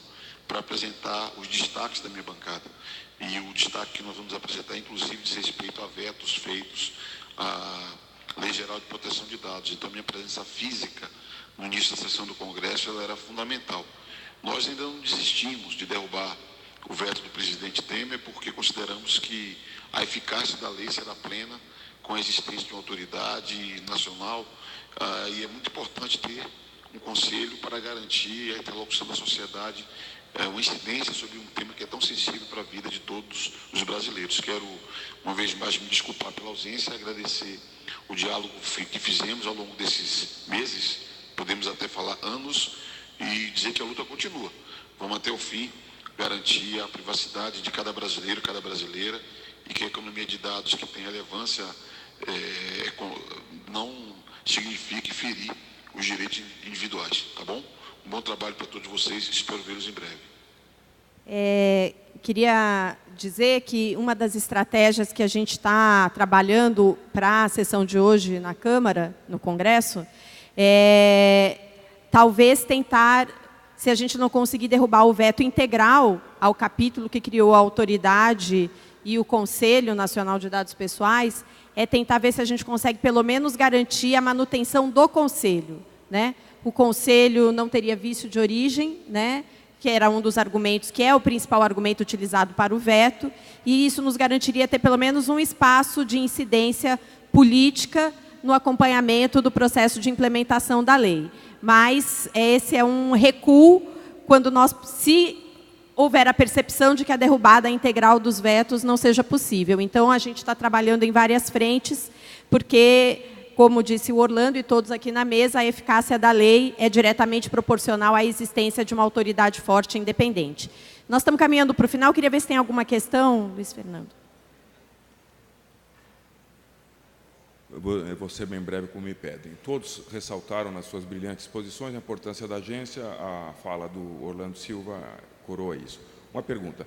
para apresentar os destaques da minha bancada. E o destaque que nós vamos apresentar, inclusive, diz respeito a vetos feitos à Lei Geral de Proteção de Dados. Então, minha presença física no início da sessão do Congresso ela era fundamental. Nós ainda não desistimos de derrubar o veto do presidente Temer, porque consideramos que a eficácia da lei será plena com a existência de uma autoridade nacional, e é muito importante ter um conselho para garantir a interlocução da sociedade, uma incidência sobre um tema que é tão sensível para a vida de todos os brasileiros. Quero, uma vez mais, me desculpar pela ausência, agradecer o diálogo que fizemos ao longo desses meses, podemos até falar anos, e dizer que a luta continua. Vamos até o fim garantir a privacidade de cada brasileiro, cada brasileira, e que a economia de dados que tem relevância não signifique ferir os direitos individuais, tá bom? Um bom trabalho para todos vocês e espero vê-los em breve. Queria dizer que uma das estratégias que a gente está trabalhando para a sessão de hoje na Câmara, no Congresso, talvez tentar, se a gente não conseguir derrubar o veto integral ao capítulo que criou a autoridade e o Conselho Nacional de Dados Pessoais, é tentar ver se a gente consegue pelo menos garantir a manutenção do Conselho, né? O Conselho não teria vício de origem, né? Que era um dos argumentos, que é o principal argumento utilizado para o veto, e isso nos garantiria ter pelo menos um espaço de incidência política no acompanhamento do processo de implementação da lei. Mas esse é um recuo quando se houver a percepção de que a derrubada integral dos vetos não seja possível. Então, a gente está trabalhando em várias frentes, porque, como disse o Orlando e todos aqui na mesa, a eficácia da lei é diretamente proporcional à existência de uma autoridade forte e independente. Nós estamos caminhando para o final. Queria ver se tem alguma questão, Luiz Fernando. Eu vou ser bem breve, como me pedem. Todos ressaltaram nas suas brilhantes exposições a importância da agência. A fala do Orlando Silva coroa isso. Uma pergunta.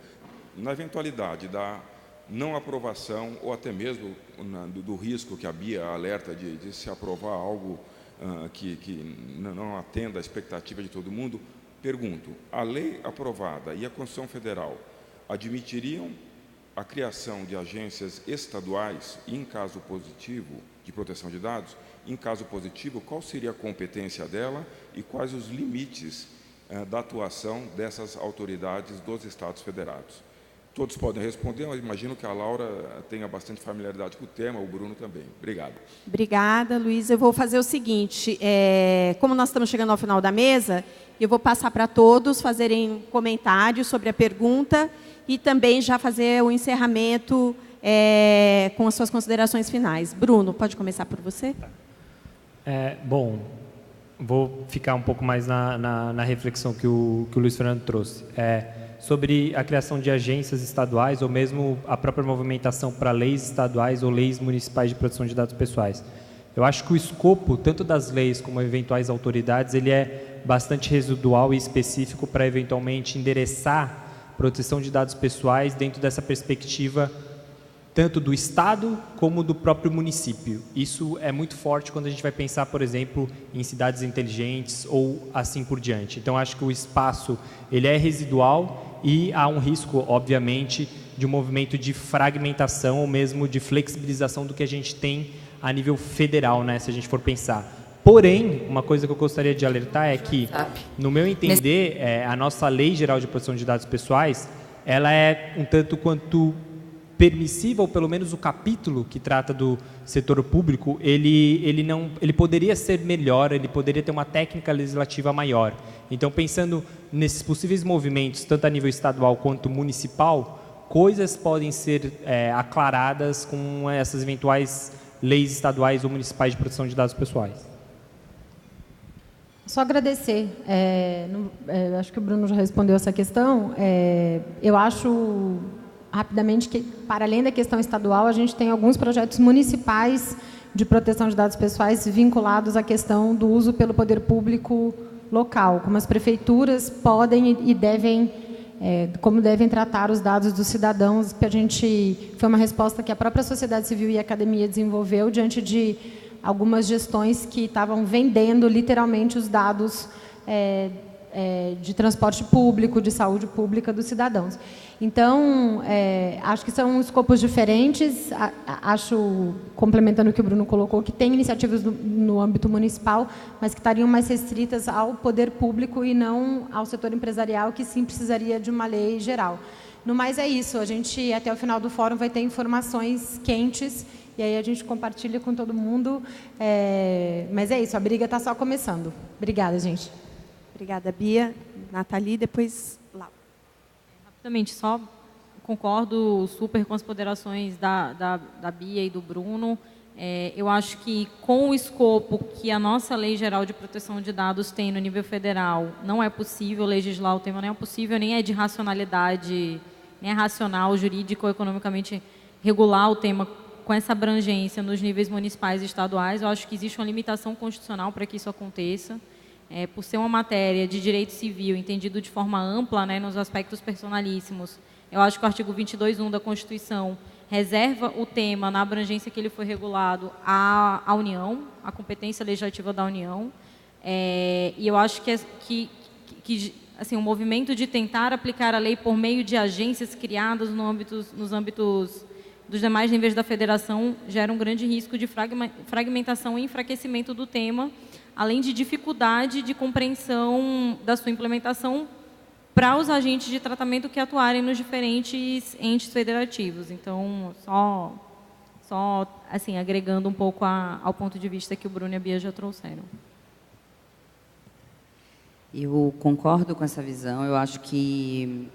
Na eventualidade da não aprovação, ou até mesmo do risco que a Bia alerta de se aprovar algo que não atenda à expectativa de todo mundo, pergunto, a lei aprovada e a Constituição Federal admitiriam a criação de agências estaduais, em caso positivo, de proteção de dados? Em caso positivo, qual seria a competência dela e quais os limites da atuação dessas autoridades dos Estados Federados? Todos podem responder, mas imagino que a Laura tenha bastante familiaridade com o tema, o Bruno também. Obrigado. Obrigada, Luiz. Eu vou fazer o seguinte, como nós estamos chegando ao final da mesa, eu vou passar para todos fazerem comentários sobre a pergunta e também já fazer o encerramento com as suas considerações finais. Bruno, pode começar por você? Bom, vou ficar um pouco mais na reflexão que o Luiz Fernando trouxe. Sobre a criação de agências estaduais ou mesmo a própria movimentação para leis estaduais ou leis municipais de proteção de dados pessoais. Eu acho que o escopo, tanto das leis como eventuais autoridades, ele é bastante residual e específico para eventualmente endereçar proteção de dados pessoais dentro dessa perspectiva tanto do Estado como do próprio município. Isso é muito forte quando a gente vai pensar, por exemplo, em cidades inteligentes ou assim por diante. Então, acho que o espaço ele é residual e há um risco, obviamente, de um movimento de fragmentação ou mesmo de flexibilização do que a gente tem a nível federal, né, se a gente for pensar. Porém, uma coisa que eu gostaria de alertar é que, no meu entender, a nossa Lei Geral de Proteção de Dados Pessoais, ela é um tanto quanto permissiva, ou pelo menos o capítulo que trata do setor público, ele poderia ser melhor, ele poderia ter uma técnica legislativa maior. Então, pensando nesses possíveis movimentos, tanto a nível estadual quanto municipal, coisas podem ser aclaradas com essas eventuais leis estaduais ou municipais de proteção de dados pessoais. Só agradecer. Acho que o Bruno já respondeu essa questão. Eu acho, rapidamente, que, para além da questão estadual, a gente tem alguns projetos municipais de proteção de dados pessoais vinculados à questão do uso pelo poder público local, como as prefeituras podem e devem, como devem tratar os dados dos cidadãos, que foi uma resposta que a própria sociedade civil e a academia desenvolveu diante de algumas gestões que estavam vendendo literalmente os dados de transporte público, de saúde pública dos cidadãos. Então, acho que são escopos diferentes, acho, complementando o que o Bruno colocou, que tem iniciativas no âmbito municipal, mas que estariam mais restritas ao poder público e não ao setor empresarial, que sim precisaria de uma lei geral. No mais é isso, a gente até o final do fórum vai ter informações quentes, e aí a gente compartilha com todo mundo, mas é isso, a briga está só começando. Obrigada, gente. Obrigada, Bia. Nathalie, depois lá. Rapidamente, só concordo super com as ponderações da Bia e do Bruno. Eu acho que, com o escopo que a nossa Lei Geral de Proteção de Dados tem no nível federal, não é possível legislar o tema, não é possível, nem é de racionalidade, nem é racional, jurídico ou economicamente regular o tema com essa abrangência nos níveis municipais e estaduais. Eu acho que existe uma limitação constitucional para que isso aconteça. Por ser uma matéria de direito civil entendido de forma ampla, né, nos aspectos personalíssimos, eu acho que o artigo 22.1 da Constituição reserva o tema na abrangência que ele foi regulado à União, à competência legislativa da União, e eu acho que assim, o movimento de tentar aplicar a lei por meio de agências criadas nos âmbitos dos demais níveis da federação gera um grande risco de fragmentação e enfraquecimento do tema, além de dificuldade de compreensão da sua implementação para os agentes de tratamento que atuarem nos diferentes entes federativos. Então, só assim, agregando um pouco ao ponto de vista que o Bruno e a Bia já trouxeram. Eu concordo com essa visão. Eu acho que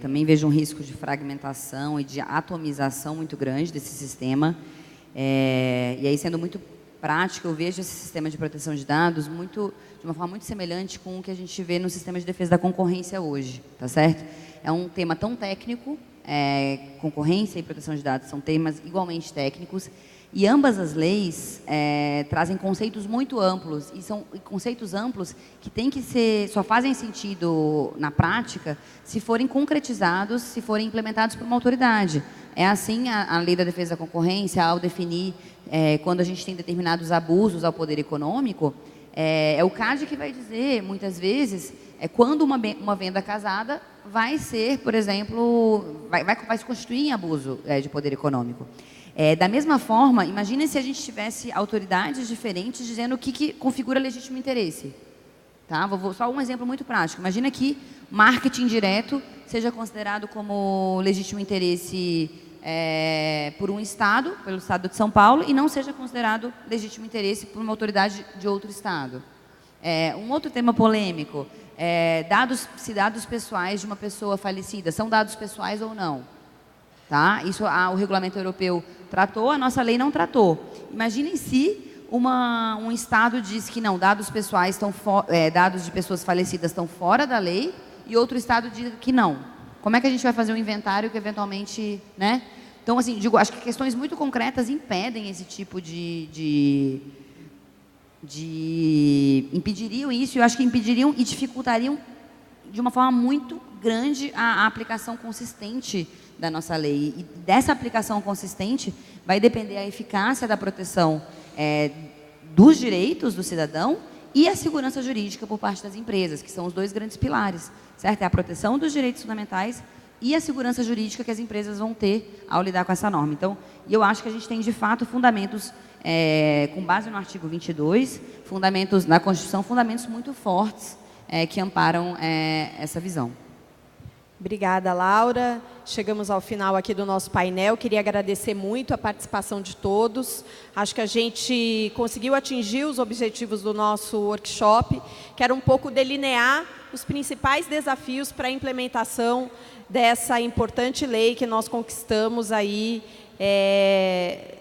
também vejo um risco de fragmentação e de atomização muito grande desse sistema. E aí, sendo muito prática, eu vejo esse sistema de proteção de dados de uma forma muito semelhante com o que a gente vê no sistema de defesa da concorrência hoje, tá certo? É um tema tão técnico, concorrência e proteção de dados são temas igualmente técnicos, e ambas as leis trazem conceitos muito amplos, e são conceitos amplos que só fazem sentido na prática se forem concretizados, se forem implementados por uma autoridade. É assim a lei da defesa da concorrência, ao definir quando a gente tem determinados abusos ao poder econômico, é o CAD que vai dizer, muitas vezes, quando uma venda casada vai ser, por exemplo, vai se constituir em abuso de poder econômico. Da mesma forma, imagine se a gente tivesse autoridades diferentes dizendo o que configura legítimo interesse. Tá? Só um exemplo muito prático. Imagina que marketing direto seja considerado como legítimo interesse por um Estado, pelo Estado de São Paulo, e não seja considerado legítimo interesse por uma autoridade de outro Estado. Um outro tema polêmico, se dados pessoais de uma pessoa falecida são dados pessoais ou não. Tá? Isso o regulamento europeu tratou, a nossa lei não tratou. Imaginem se um Estado diz que não, dados pessoais dados de pessoas falecidas estão fora da lei, e outro Estado diz que não. Como é que a gente vai fazer um inventário que eventualmente, né? Então, assim, acho que questões muito concretas impedem esse tipo impediriam isso, eu acho que impediriam e dificultariam de uma forma muito grande a aplicação consistente da nossa lei. E dessa aplicação consistente vai depender a eficácia da proteção dos direitos do cidadão e a segurança jurídica por parte das empresas, que são os dois grandes pilares, certo? É a proteção dos direitos fundamentais e a segurança jurídica que as empresas vão ter ao lidar com essa norma. Então, eu acho que a gente tem, de fato, fundamentos com base no artigo 22, fundamentos na Constituição, fundamentos muito fortes que amparam essa visão. Obrigada, Laura. Chegamos ao final aqui do nosso painel. Queria agradecer muito a participação de todos. Acho que a gente conseguiu atingir os objetivos do nosso workshop, que era um pouco delinear os principais desafios para a implementação dessa importante lei que nós conquistamos aí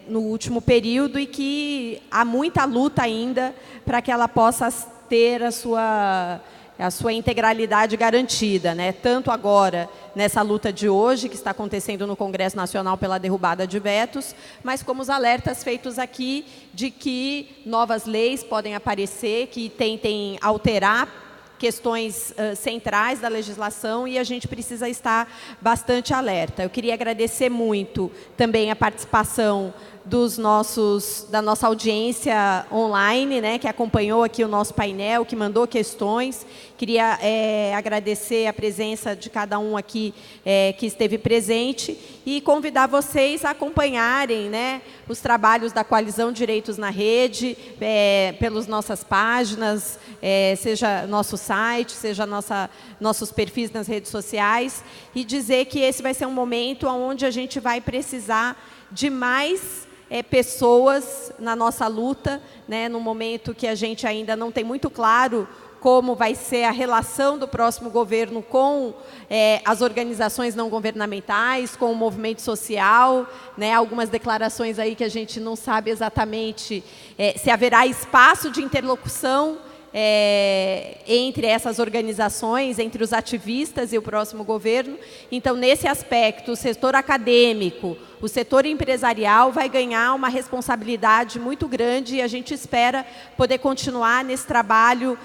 no último período e que há muita luta ainda para que ela possa ter a sua integralidade garantida, né? Tanto agora, nessa luta de hoje, que está acontecendo no Congresso Nacional pela derrubada de vetos, mas como os alertas feitos aqui de que novas leis podem aparecer, que tentem alterar questões centrais da legislação e a gente precisa estar bastante alerta. Eu queria agradecer muito também a participação da nossa audiência online, né, que acompanhou aqui o nosso painel, que mandou questões. Queria agradecer a presença de cada um aqui que esteve presente e convidar vocês a acompanharem, né, os trabalhos da Coalizão Direitos na Rede, pelas nossas páginas, seja nosso site, seja nossos perfis nas redes sociais, e dizer que esse vai ser um momento onde a gente vai precisar de mais pessoas na nossa luta, né, no momento que a gente ainda não tem muito claro como vai ser a relação do próximo governo com as organizações não governamentais, com o movimento social, né, algumas declarações aí que a gente não sabe exatamente se haverá espaço de interlocução entre essas organizações, entre os ativistas e o próximo governo. Então, nesse aspecto, o setor acadêmico, o setor empresarial vai ganhar uma responsabilidade muito grande e a gente espera poder continuar nesse trabalho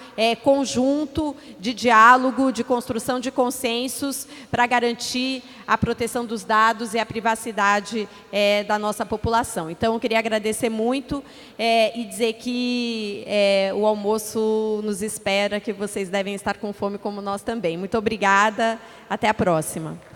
conjunto de diálogo, de construção de consensos para garantir a proteção dos dados e a privacidade da nossa população. Então, eu queria agradecer muito e dizer que o almoço nos espera, que vocês devem estar com fome como nós também. Muito obrigada, até a próxima.